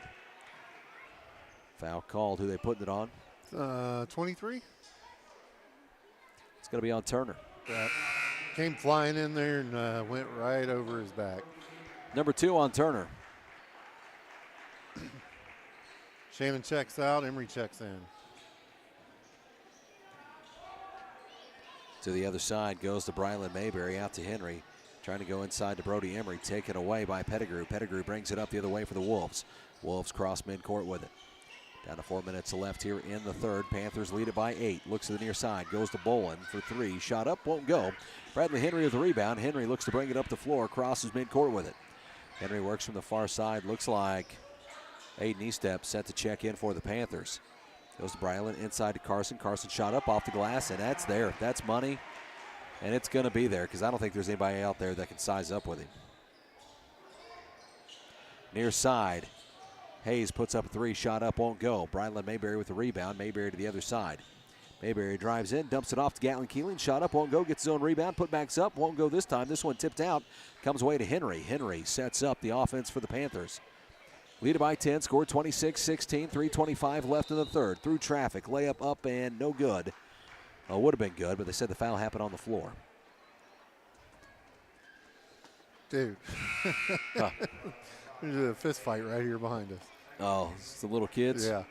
Foul called. Who they putting it on? 23? It's going to be on Turner. Came flying in there and went right over his back. Number 2 on Turner. Shannon checks out, Emery checks in. To the other side goes to Brylan Mayberry, out to Henry. Trying to go inside to Brody Emery, taken away by Pettigrew. Pettigrew brings it up the other way for the Wolves. Wolves cross midcourt with it. Down to 4 minutes left here in the third. Panthers lead it by 8. Looks to the near side, goes to Bolin for 3. Shot up, won't go. Bradley Henry with the rebound. Henry looks to bring it up the floor, crosses midcourt with it. Henry works from the far side. Looks like Aiden Estep set to check in for the Panthers. Goes to Brylan, inside to Carson. Carson shot up off the glass, and that's there. That's money, and it's going to be there because I don't think there's anybody out there that can size up with him. near side. Hayes puts up a three, shot up, won't go. Brylan Mayberry with the rebound. Mayberry to the other side. Mayberry drives in, dumps it off to Gatlin Keeling. Shot up, won't go, gets his own rebound, put backs up, won't go this time. This one tipped out, comes away to Henry. Henry sets up the offense for the Panthers. Lead it by 10, scored 26-16, 3:25 left in the third. Through traffic, layup up and no good. Oh, would have been good, but they said the foul happened on the floor. Dude, there's a fist fight right here behind us. Oh, it's the little kids? Yeah.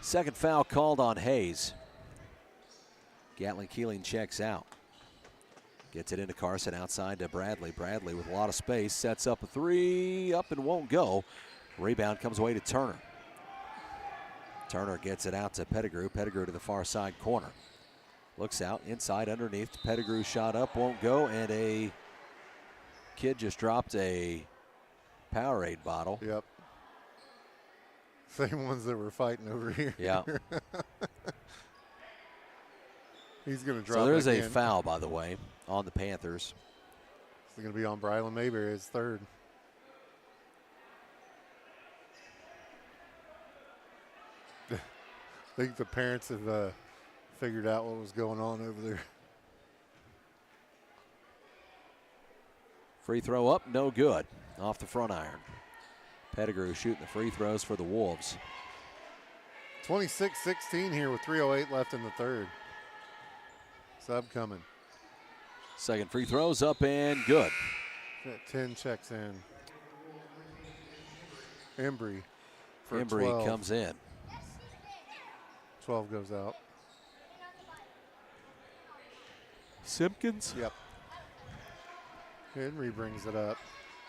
Second foul called on Hayes. Gatlin Keeling checks out. Gets it into Carson, outside to Bradley. Bradley with a lot of space, sets up a three, up and won't go. Rebound comes away to Turner. Turner gets it out to Pettigrew. Pettigrew to the far side corner. Looks out, inside, underneath. Pettigrew shot up, won't go, and a kid just dropped a Powerade bottle. Yep. Same ones that were fighting over here. Yeah. He's going to drop. So there's again. a foul, by the way, on the Panthers. It's going to be on Brylan Mayberry, his third. I think the parents have figured out what was going on over there. Free throw up, no good. Off the front iron. Pettigrew shooting the free throws for the Wolves. 26-16 here with 3:08 left in the third. Sub coming. Second free throws up and good. 10 checks in. Embry for Embry 12. comes in. 12 goes out. Simpkins? Yep. Henry brings it up.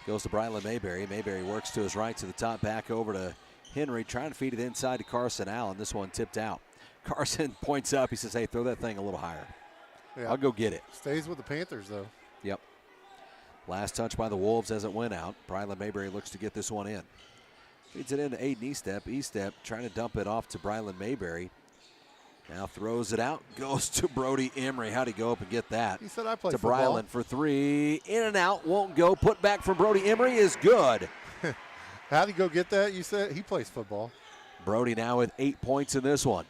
Goes to Brylan Mayberry. Mayberry works to his right to the top, back over to Henry, trying to feed it inside to Carson Allen. This one tipped out. Carson points up. He says, hey, throw that thing a little higher. Yeah. I'll go get it. Stays with the Panthers, though. Yep. Last touch by the Wolves as it went out. Brylan Mayberry looks to get this one in. Feeds it into Aiden Estep. Estep trying to dump it off to Brylan Mayberry. Now throws it out. Goes to Brody Emery. How'd he go up and get that? He said, I play to football. Brylan for three. In and out. Won't go. Put back from Brody Emery is good. How'd he go get that? You said he plays football. Brody now with 8 points in this one.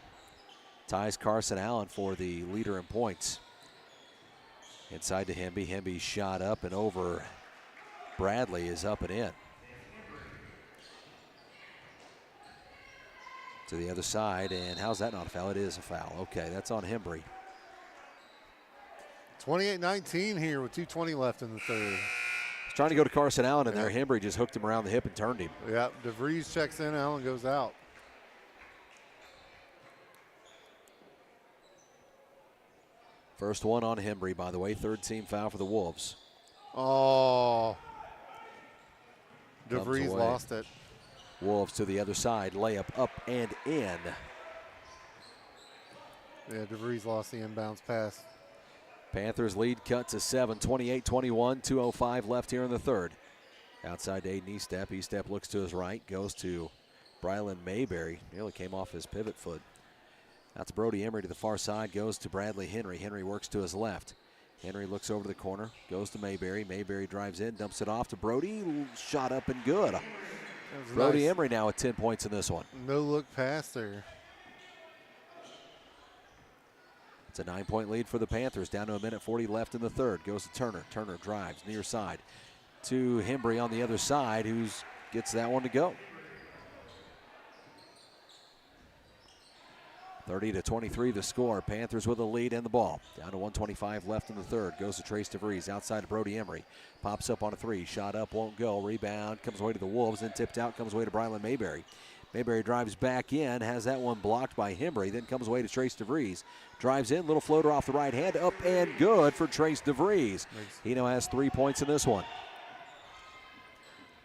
Ties Carson Allen for the leader in points. Inside to Hemby. Hemby shot up and over. Bradley is up and in. To the other side, and how's that not a foul? It is a foul. Okay, that's on Hembry. 28-19 here with 2:20 left in the third. He's trying to go to Carson Allen, and there Hembry just hooked him around the hip and turned him. Yep, DeVries checks in, Allen goes out. First one on Hembry, by the way. Third team foul for the Wolves. Oh. Comes DeVries away. lost it. Wolves to the other side. Layup up and in. Yeah, DeVries lost the inbounds pass. Panthers lead cut to 7, 28-21, 2:05 left here in the third. Outside to Aiden Estep. Estep looks to his right, goes to Brylan Mayberry. Nearly came off his pivot foot. That's Brody Emery to the far side, goes to Bradley Henry. Henry works to his left. Henry looks over the corner, goes to Mayberry. Mayberry drives in, dumps it off to Brody. Shot up and good. Brody nice. Emery now with 10 points in this one. No look pass there. It's a 9-point lead for the Panthers. Down to a minute 40 left in the third. Goes to Turner. Turner drives near side to Hembry on the other side, who gets that one to go. 30-23 the score. Panthers with a lead and the ball. Down to 1:25 left in the third. Goes to Trace DeVries outside to Brody Emery. Pops up on a three. Shot up, won't go. Rebound comes away to the Wolves. Then tipped out, comes away to Brylan Mayberry. Mayberry drives back in, has that one blocked by Hembry. Then comes away to Trace DeVries. Drives in, little floater off the right hand. Up and good for Trace DeVries. He now has 3 points in this one.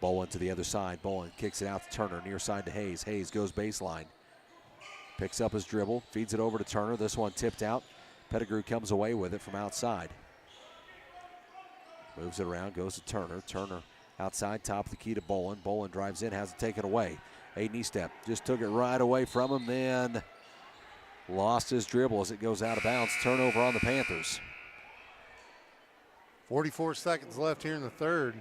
Bowen to the other side. Bowen kicks it out to Turner. Near side to Hayes. Hayes goes baseline. Picks up his dribble, feeds it over to Turner. This one tipped out. Pettigrew comes away with it from outside. Moves it around, goes to Turner. Turner outside, top of the key to Bowen. Bowen drives in, has it taken away. Aiden Estep just took it right away from him, then lost his dribble as it goes out of bounds. Turnover on the Panthers. 44 seconds left here in the third.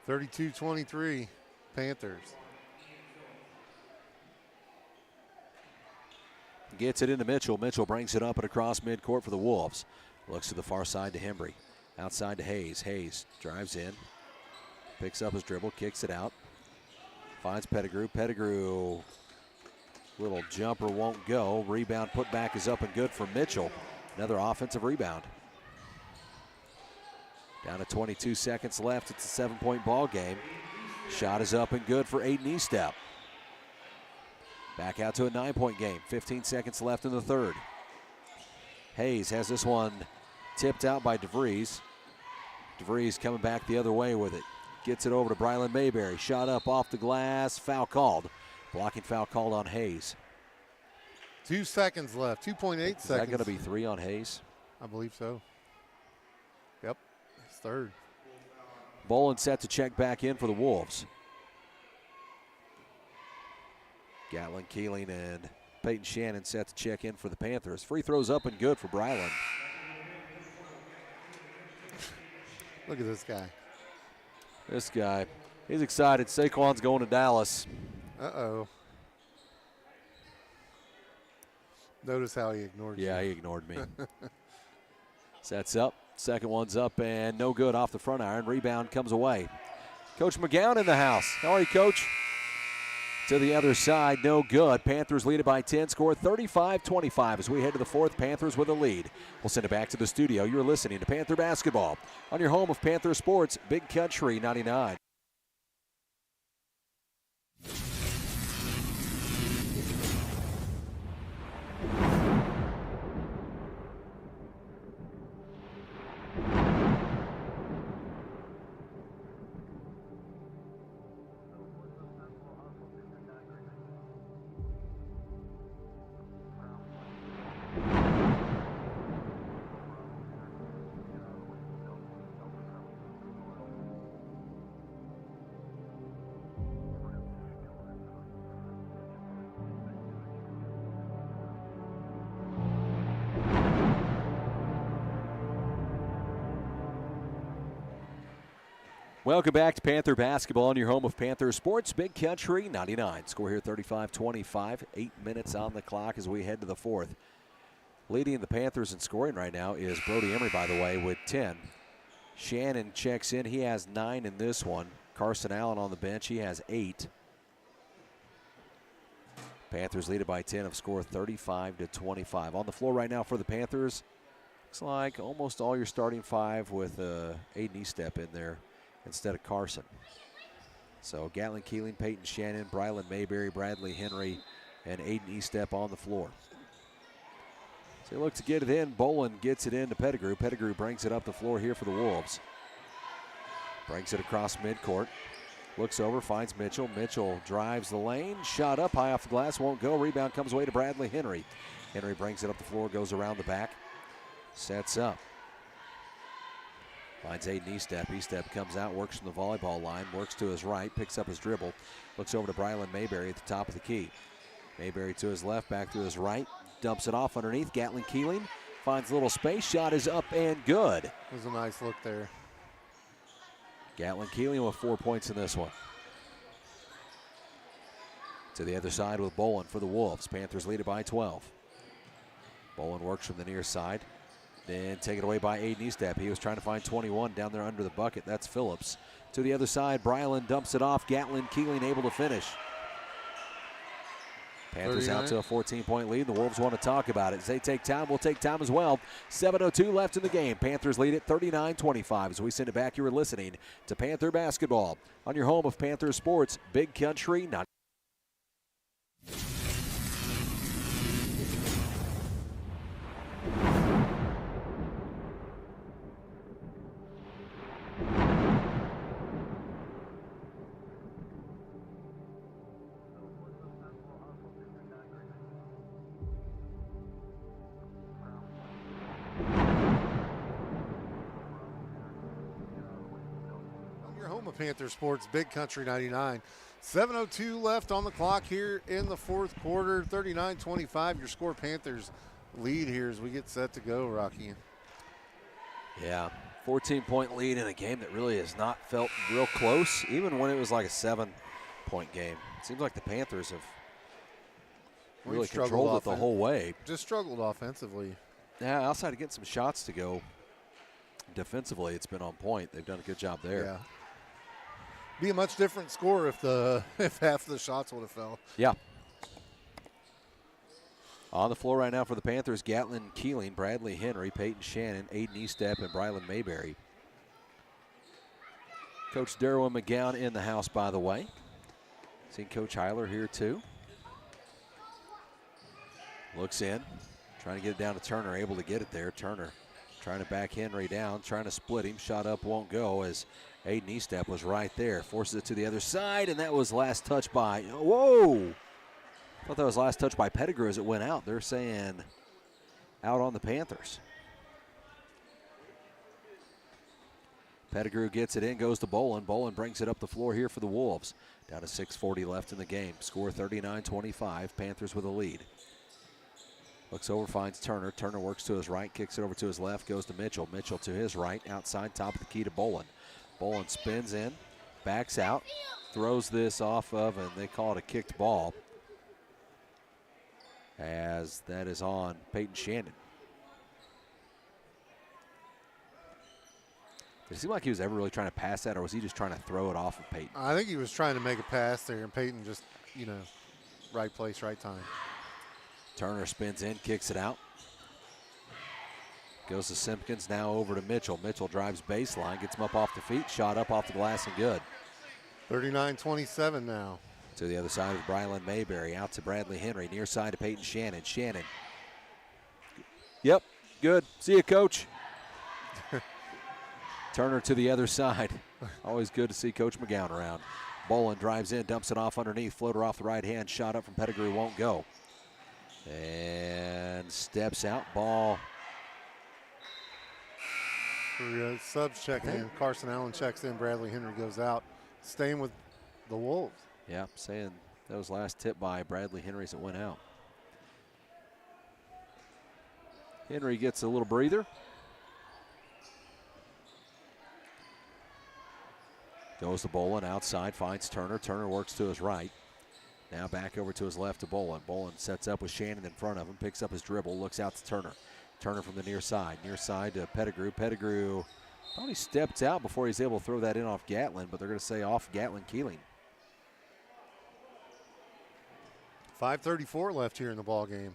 32-23, Panthers. Gets it into Mitchell. Mitchell brings it up and across midcourt for the Wolves. Looks to the far side to Hembry. Outside to Hayes. Hayes drives in. Picks up his dribble, kicks it out. Finds Pettigrew. Pettigrew, little jumper won't go. Rebound put back is up and good for Mitchell. Another offensive rebound. Down to 22 seconds left. It's a 7-point ball game. Shot is up and good for Aiden Estep. Back out to a 9-point game. 15 seconds left in the third. Hayes has this one tipped out by DeVries. DeVries coming back the other way with it. Gets it over to Brylan Mayberry. Shot up off the glass. Foul called. Blocking foul called on Hayes. 2 seconds left. 2.8 seconds. Is that going to be 3 on Hayes? I believe so. Yep. It's third. Bolin set to check back in for the Wolves. Gatlin, Keeling, and Peyton Shannon set to check in for the Panthers. Free throws up and good for Brylan. Look at this guy. This guy, he's excited. Saquon's going to Dallas. Uh-oh. Notice how he ignored you. Yeah, he ignored me. Sets up. Second one's up and no good off the front iron. Rebound comes away. Coach McGowan in the house. How are you, Coach? To the other side, no good. Panthers lead it by 10, score 35-25 as we head to the fourth. Panthers with a lead. We'll send it back to the studio. You're listening to Panther Basketball on your home of Panther Sports, Big Country 99. Welcome back to Panther Basketball on your home of Panther Sports, Big Country 99. Score here 35-25, 8 minutes on the clock as we head to the fourth. Leading the Panthers in scoring right now is Brody Emery, by the way, with 10. Shannon checks in. He has 9 in this one. Carson Allen on the bench. He has 8. Panthers lead it by 10 of score 35-25. On the floor right now for the Panthers, looks like almost all your starting 5 with Aiden Estep in there instead of Carson. So Gatlin Keeling, Peyton Shannon, Brylan Mayberry, Bradley Henry, and Aiden Estep on the floor. So they look to get it in. Bolin gets it in to Pettigrew. Pettigrew brings it up the floor here for the Wolves. Brings it across midcourt. Looks over, finds Mitchell. Mitchell drives the lane. Shot up high off the glass, won't go. Rebound comes away to Bradley Henry. Henry brings it up the floor, goes around the back. Sets up. Finds Aiden Estep. Estep comes out, works from the volleyball line, works to his right, picks up his dribble, looks over to Brylan Mayberry at the top of the key. Mayberry to his left, back to his right, dumps it off underneath. Gatlin Keeling finds a little space. Shot is up and good. It was a nice look there. Gatlin Keeling with 4 points in this one. To the other side with Bolin for the Wolves. Panthers lead it by 12. Bolin works from the near side. Then taken away by Aiden Estep. He was trying to find 21 down there under the bucket. That's Phillips. To the other side, Brylan dumps it off. Gatlin Keeling able to finish. Panthers 39. Out to a 14-point lead. The Wolves want to talk about it. As they take time, we'll take time as well. 7:02 left in the game. Panthers lead it 39-25. As we send it back, you are listening to Panther Basketball on your home of Panther Sports, Big Country 99. Panther Sports, Big Country 99. 7:02 left on the clock here in the fourth quarter. 39-25. Your score, Panthers lead here as we get set to go, Rocky. Yeah, 14-point lead in a game that really has not felt real close, even when it was like a 7-point game. It seems like the Panthers have really controlled it the whole way. Just struggled offensively. Yeah, outside of getting some shots to go, defensively it's been on point. They've done a good job there. Yeah. Be a much different score if half of the shots would have fell. Yeah. On the floor right now for the Panthers, Gatlin Keeling, Bradley Henry, Peyton Shannon, Aiden Eastep, and Brylan Mayberry. Coach Derwin McGowan in the house, by the way. Seen Coach Heiler here too. Looks in, trying to get it down to Turner, able to get it there. Turner trying to back Henry down, trying to split him. Shot up won't go as Aiden Eastep was right there. Forces it to the other side, and that was last touch by, whoa! I thought that was last touch by Pettigrew as it went out. They're saying out on the Panthers. Pettigrew gets it in, goes to Bolin. Bolin brings it up the floor here for the Wolves. Down to 6:40 left in the game. Score 39-25. Panthers with a lead. Looks over, finds Turner. Turner works to his right, kicks it over to his left, goes to Mitchell. Mitchell to his right, outside, top of the key to Bolin. Bolin spins in, backs out, throws this off of, and they call it a kicked ball, as that is on Peyton Shannon. Did it seem like he was ever really trying to pass that, or was he just trying to throw it off of Peyton? I think he was trying to make a pass there, and Peyton just, right place, right time. Turner spins in, kicks it out. Goes to Simpkins, now over to Mitchell. Mitchell drives baseline, gets him up off the feet, shot up off the glass and good. 39-27 now. To the other side with Brylan Mayberry, out to Bradley Henry, near side to Peyton Shannon. Shannon. Yep, good. See you, Coach. Turner to the other side. Always good to see Coach McGowan around. Bolin drives in, dumps it off underneath. Floater off the right hand, shot up from Pettigrew, won't go. And steps out, ball. Subs checking in. Carson Allen checks in. Bradley Henry goes out. Staying with the Wolves. Yeah, saying that was last tip by Bradley Henry as it went out. Henry gets a little breather. Goes to Bolin outside, finds Turner. Turner works to his right. Now back over to his left to Bolin. Bolin sets up with Shannon in front of him, picks up his dribble, looks out to Turner. Turner from the near side to Pettigrew. Pettigrew thought he stepped out before he's able to throw that in off Gatlin, but they're going to say off Gatlin Keeling. 5:34 left here in the ball game.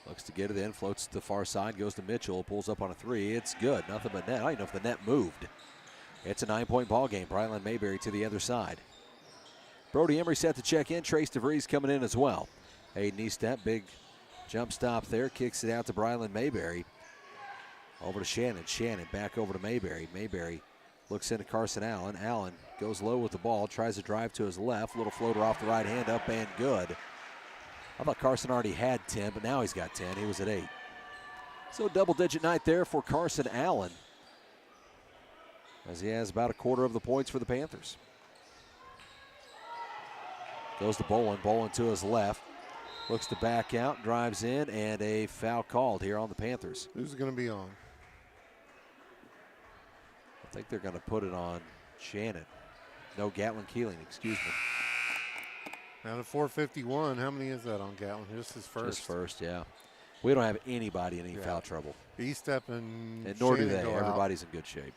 Looks to get it in, floats to the far side, goes to Mitchell, pulls up on a three. It's good, nothing but net. I don't even know if the net moved. It's a 9-point ball game. Brylan Mayberry to the other side. Brody Emery set to check in. Trace DeVries coming in as well. Aiden Eastep, big jump stop there. Kicks it out to Brylan Mayberry. Over to Shannon. Shannon back over to Mayberry. Mayberry looks into Carson Allen. Allen goes low with the ball. Tries to drive to his left. Little floater off the right hand, up and good. I thought Carson already had 10, but now he's got 10. He was at 8. So double-digit night there for Carson Allen, as he has about a quarter of the points for the Panthers. Goes to Bolin. Bolin to his left. Looks to back out, drives in, and a foul called here on the Panthers. Who's going to be on? I think they're going to put it on Shannon. No, Gatlin Keeling, excuse me. Down to 4:51. How many is that on Gatlin? Just his first. Just first, yeah. We don't have anybody in any foul trouble. Eastep and nor Shannon do they. go Everybody's in good shape.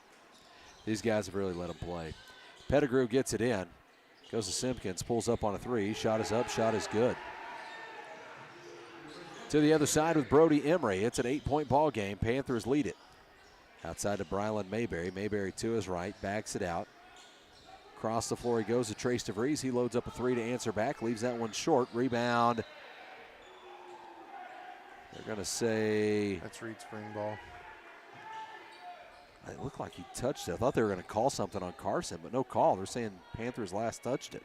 These guys have really let them play. Pettigrew gets it in. Goes to Simpkins, pulls up on a three. Shot is up, shot is good. To the other side with Brody Emery. It's an 8-point ball game. Panthers lead it. Outside to Brylan Mayberry. Mayberry to his right, backs it out. Across the floor he goes to Trace DeVries. He loads up a three to answer back. Leaves that one short. Rebound. They're going to say... That's Reed Springball. It looked like he touched it. I thought they were going to call something on Carson, but no call. They're saying Panthers last touched it.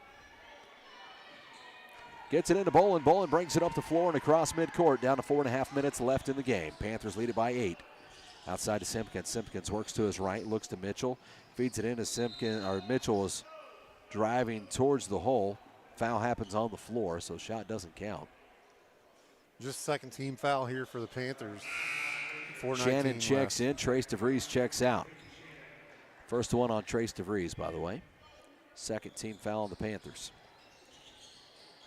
Gets it into Bolin. Bolin brings it up the floor and across midcourt. Down to 4.5 minutes left in the game. Panthers lead it by 8. Outside to Simpkins. Simpkins works to his right, looks to Mitchell. Feeds it into Simpkins, or Mitchell is driving towards the hole. Foul happens on the floor, so shot doesn't count. Just second team foul here for the Panthers. Shannon checks in. Trace DeVries checks out. First one on Trace DeVries, by the way. Second team foul on the Panthers.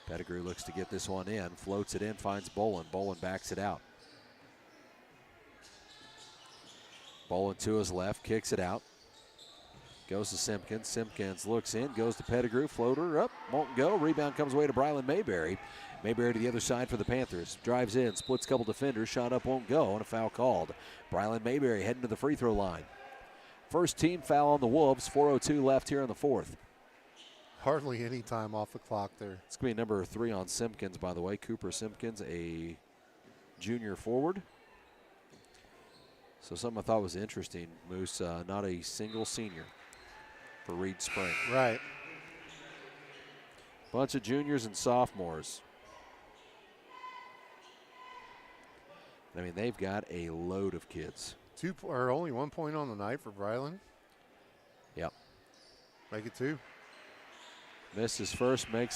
Pettigrew looks to get this one in. Floats it in, finds Bolin. Bolin backs it out. Bolin to his left, kicks it out. Goes to Simpkins. Simpkins looks in, goes to Pettigrew. Floater up, won't go. Rebound comes away to Brylan Mayberry. Mayberry to the other side for the Panthers. Drives in, splits a couple defenders. Shot up, won't go, and a foul called. Brylan Mayberry heading to the free throw line. First team foul on the Wolves. 4:02 left here in the fourth. Hardly any time off the clock there. It's going to be number 3 on Simpkins, by the way. Cooper Simpkins, a junior forward. So something I thought was interesting, Moose, not a single senior for Reed Spring. Right. Bunch of juniors and sophomores. I mean, they've got a load of kids. Only 1 point on the night for Brylan. Yep. Make it 2. Missed his first, made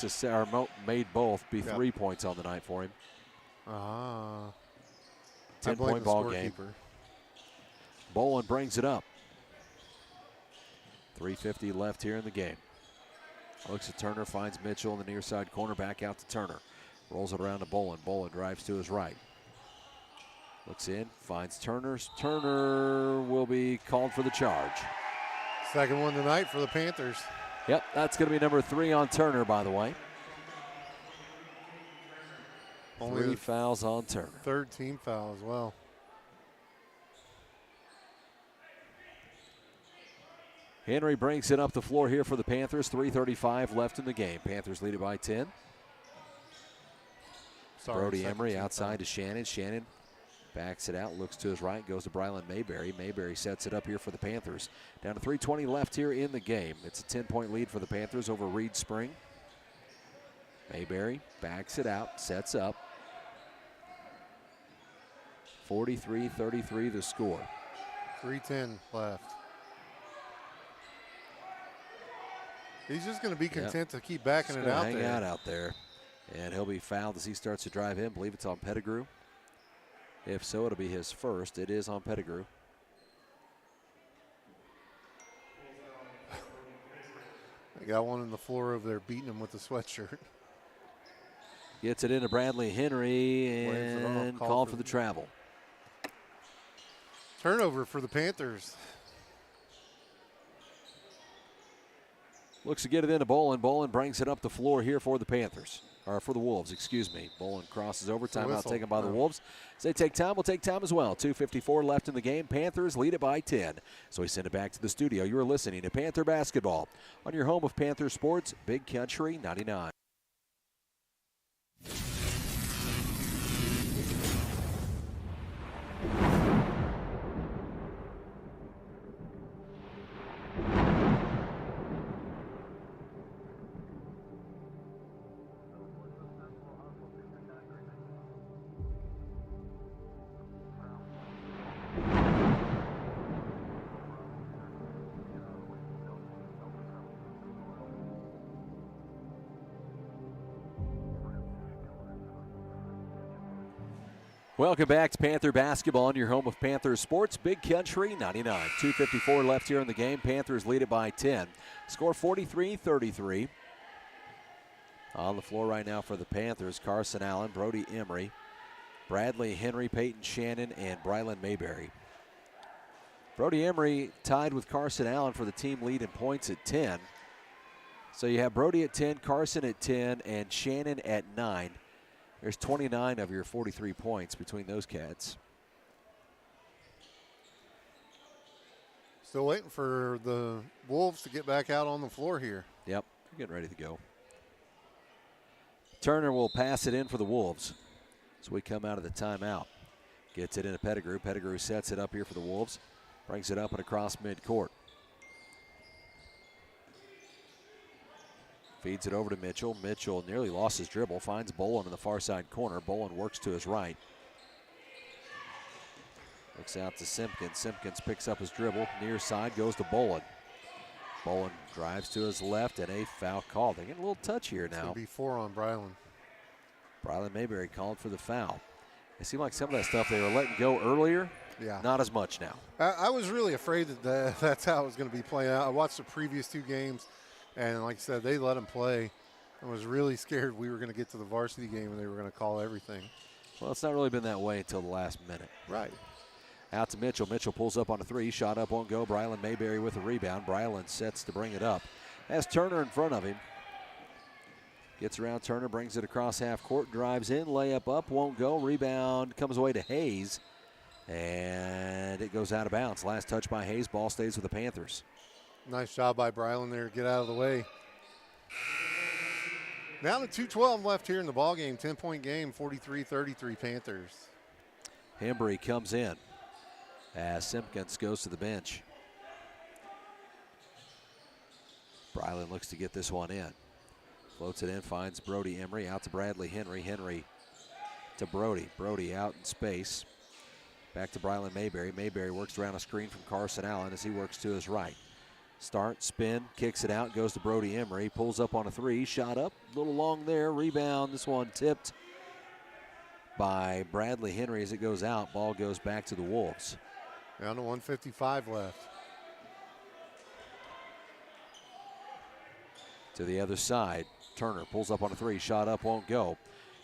both, be 3 points on the night for him. 10-point ball game. Bolin brings it up. 3:50 left here in the game. Looks at Turner, finds Mitchell in the near side corner, back out to Turner. Rolls it around to Bolin. Bolin drives to his right. Looks in, finds Turner. Turner will be called for the charge. Second one tonight for the Panthers. Yep, that's going to be number 3 on Turner, by the way. Only 3 fouls on Turner. Third team foul as well. Henry brings it up the floor here for the Panthers. 3:35 left in the game. Panthers lead it by 10. Brody Emery outside to Shannon. Shannon backs it out, looks to his right, goes to Brylan Mayberry. Mayberry sets it up here for the Panthers. Down to 3:20 left here in the game. It's a 10-point lead for the Panthers over Reed Spring. Mayberry backs it out, sets up. 43-33 the score. 3:10 left. He's just going to be content to keep backing it out there. Hang out there. And he'll be fouled as he starts to drive in. I believe it's on Pettigrew. If so, it'll be his first. It is on Pettigrew. They got one on the floor over there beating him with the sweatshirt. Gets it into Bradley Henry and called for the travel. Turnover for the Panthers. Looks to get it into Bolin. Bolin brings it up the floor here for the Panthers. Or for the Wolves, excuse me. Bolin crosses over. Timeout taken by the Wolves. As they take time, we'll take time as well. 2:54 left in the game. Panthers lead it by 10. So we send it back to the studio. You are listening to Panther Basketball on your home of Panther Sports, Big Country 99. Welcome back to Panther Basketball on your home of Panther Sports, Big Country 99. 2:54 left here in the game. Panthers lead it by 10. Score 43-33. On the floor right now for the Panthers, Carson Allen, Brody Emery, Bradley Henry, Peyton Shannon, and Brylan Mayberry. Brody Emery tied with Carson Allen for the team lead in points at 10. So you have Brody at 10, Carson at 10, and Shannon at 9. There's 29 of your 43 points between those cats. Still waiting for the Wolves to get back out on the floor here. Yep, they're getting ready to go. Turner will pass it in for the Wolves as we come out of the timeout. Gets it into Pettigrew. Pettigrew sets it up here for the Wolves. Brings it up and across midcourt. Feeds it over to Mitchell. Mitchell nearly lost his dribble. Finds Bolin in the far side corner. Bolin works to his right. Looks out to Simpkins. Simpkins picks up his dribble. Near side goes to Bolin. Bolin drives to his left and a foul called. They're getting a little touch here now. It's going to be 4 on Brylan. Brylan Mayberry called for the foul. It seemed like some of that stuff they were letting go earlier. Yeah. Not as much now. I was really afraid that that's how it was going to be playing out. I watched the previous 2 games, and like I said, they let them play. I was really scared we were going to get to the varsity game and they were going to call everything. Well, it's not really been that way until the last minute. Right. Out to Mitchell. Mitchell pulls up on a 3. Shot up, won't go. Brylan Mayberry with a rebound. Brylan sets to bring it up. Has Turner in front of him. Gets around Turner, brings it across half court, drives in, layup up, won't go. Rebound comes away to Hayes. And it goes out of bounds. Last touch by Hayes. Ball stays with the Panthers. Nice job by Brylan there. Get out of the way. Now to 2:12 left here in the ball game. 10-point game, 43-33 Panthers. Hembry comes in as Simpkins goes to the bench. Brylan looks to get this one in. Floats it in, finds Brody Emery. Out to Bradley Henry. Henry to Brody. Brody out in space. Back to Brylan Mayberry. Mayberry works around a screen from Carson Allen as he works to his right. Start, spin, kicks it out, goes to Brody Emery. Pulls up on a 3, shot up, a little long there. Rebound, this one tipped by Bradley Henry as it goes out. Ball goes back to the Wolves. Down to 1:55 left. To the other side, Turner pulls up on a 3, shot up, won't go.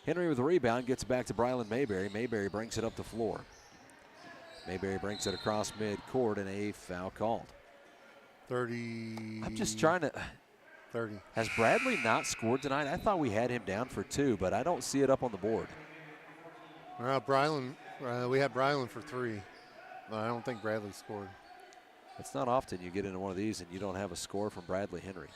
Henry with the rebound, gets it back to Brylan Mayberry. Mayberry brings it up the floor. Mayberry brings it across mid-court and a foul called. 30. I'm just trying to. 30. Has Bradley not scored tonight? I thought we had him down for 2, but I don't see it up on the board. Brylan, we had Brylan for 3, but I don't think Bradley scored. It's not often you get into one of these and you don't have a score from Bradley Henry.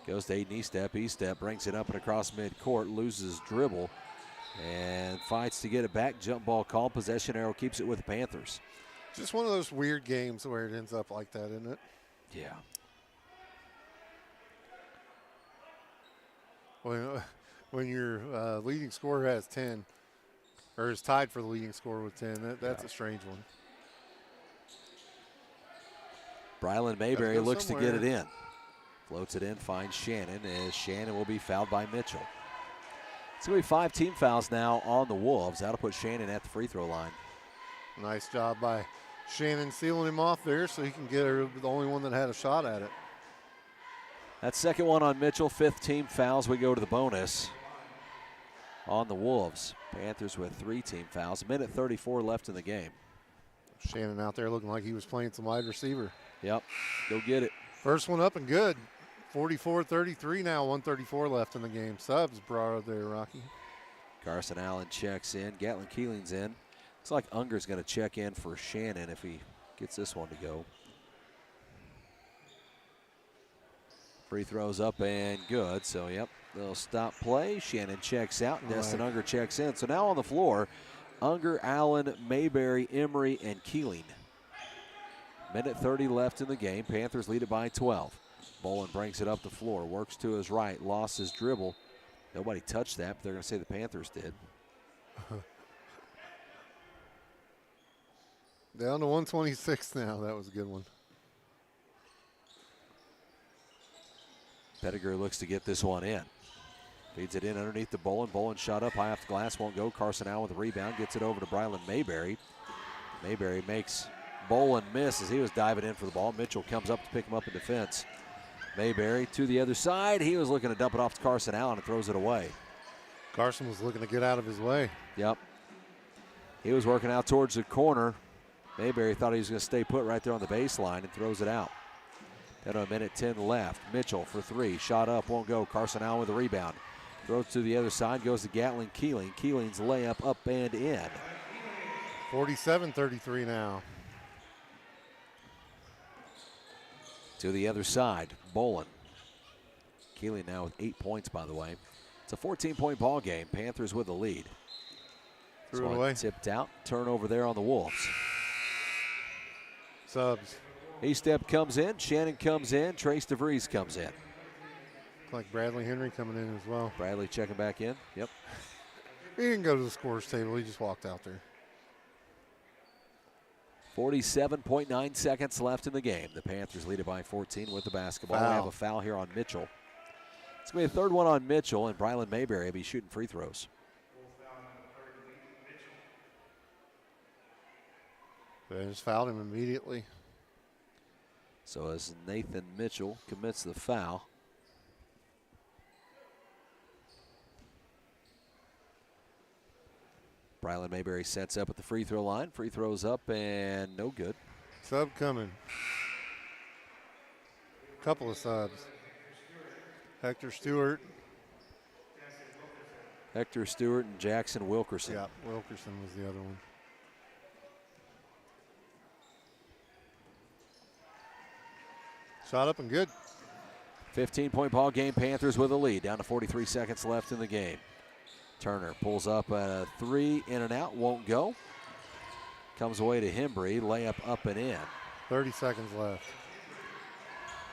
Goes to Aiden E-step, brings it up and across midcourt, loses dribble, and fights to get it back. Jump ball call, possession arrow keeps it with the Panthers. Just one of those weird games where it ends up like that, isn't it? Yeah. When your leading scorer has 10, or is tied for the leading scorer with 10, that's a strange one. Brylan Mayberry looks to get it in. Floats it in, finds Shannon, as Shannon will be fouled by Mitchell. It's going to be 5 team fouls now on the Wolves. That'll put Shannon at the free throw line. Nice job by Shannon sealing him off there so he can get the only one that had a shot at it. That second one on Mitchell, 5th team fouls. We go to the bonus on the Wolves. Panthers with 3 team fouls. 1:34 left in the game. Shannon out there looking like he was playing some wide receiver. Yep, go get it. First one up and good. 44-33 now, 1:34 left in the game. Subs brought up there, Rocky. Carson Allen checks in. Gatlin Keeling's in. Looks like Unger's going to check in for Shannon if he gets this one to go. Free throws up and good. So, yep, they'll stop play. Shannon checks out. Destin Unger checks in. So now on the floor, Unger, Allen, Mayberry, Emery, and Keeling. 1:30 left in the game. Panthers lead it by 12. Bolin brings it up the floor, works to his right, lost his dribble. Nobody touched that, but they're going to say the Panthers did. Down to 126 now. That was a good one. Pettigrew looks to get this one in. Feeds it in underneath the Bolin. Bolin shot up high off the glass, won't go. Carson Allen with the rebound, gets it over to Brylan Mayberry. Mayberry makes Bolin miss as he was diving in for the ball. Mitchell comes up to pick him up in defense. Mayberry to the other side. He was looking to dump it off to Carson Allen and throws it away. Carson was looking to get out of his way. Yep. He was working out towards the corner. Mayberry thought he was going to stay put right there on the baseline and throws it out. Then a 1:10 left. Mitchell for 3. Shot up, won't go. Carson Allen with the rebound. Throws to the other side, goes to Gatlin Keeling. Keeling's layup up and in. 47-33 now. To the other side, Bolin. Keeling now with 8 points, by the way. It's a 14-point ball game. Panthers with the lead. Threw it away. Tipped out. Turnover there on the Wolves. Subs. E-step comes in. Shannon comes in. Trace DeVries comes in. Looks like Bradley Henry coming in as well. Bradley checking back in. Yep. He didn't go to the scorer's table. He just walked out there. 47.9 seconds left in the game. The Panthers lead it by 14 with the basketball. Foul. We have a foul here on Mitchell. It's going to be a third one on Mitchell, and Brylan Mayberry will be shooting free throws. They just fouled him immediately. So as Nathan Mitchell commits the foul. Brylan Mayberry sets up at the free throw line. Free throws up and no good. Sub coming. Couple of subs. Hector Stewart. Hector Stewart and Jackson Wilkerson. Yeah, Wilkerson was the other one. Shot up and good. 15-point ball game. Panthers with a lead. Down to 43 seconds left in the game. Turner pulls up a three, in and out, won't go. Comes away to Hembry, layup up and in. 30 seconds left.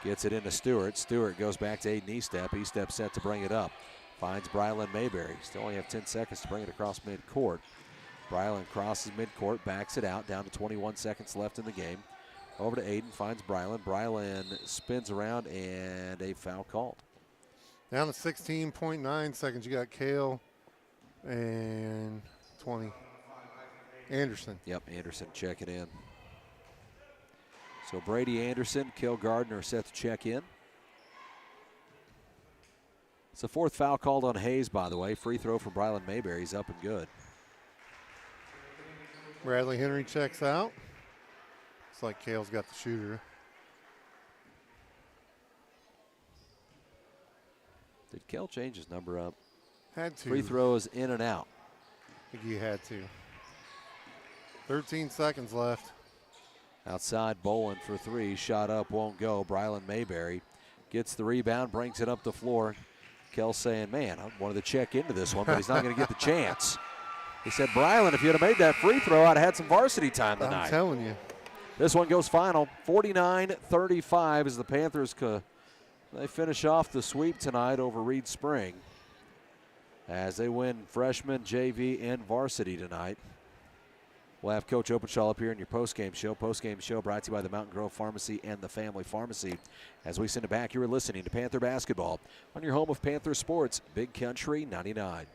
Gets it into Stewart. Stewart goes back to Aiden Estep. Estep set to bring it up. Finds Brylan Mayberry. Still only have 10 seconds to bring it across midcourt. Brylan crosses midcourt, backs it out, down to 21 seconds left in the game. Over to Aiden, finds Brylan. Brylan spins around and a foul called. Down to 16.9 seconds. You got Kale and 20. Anderson. Yep, Anderson checking in. So Brady Anderson, Kale Gardner set to check in. It's the fourth foul called on Hayes, by the way. Free throw from Brylan Mayberry. He's up and good. Bradley Henry checks out. Looks like Kale's got the shooter. Did Kale change his number up? Had to. Free throws in and out. I think he had to. 13 seconds left. Outside Bolin for three. Shot up, won't go. Brylan Mayberry gets the rebound, brings it up the floor. Kel saying, man, I wanted to check into this one, but he's not going to get the chance. He said, Brylan, if you'd have made that free throw, I'd have had some varsity time tonight. I'm telling you. This one goes final. 49-35 as the Panthers they finish off the sweep tonight over Reed Spring as they win freshman, JV, and varsity tonight. We'll have Coach Openshaw up here in your postgame show. Postgame show brought to you by the Mountain Grove Pharmacy and the Family Pharmacy. As we send it back, you're listening to Panther Basketball on your home of Panther Sports, Big Country 99.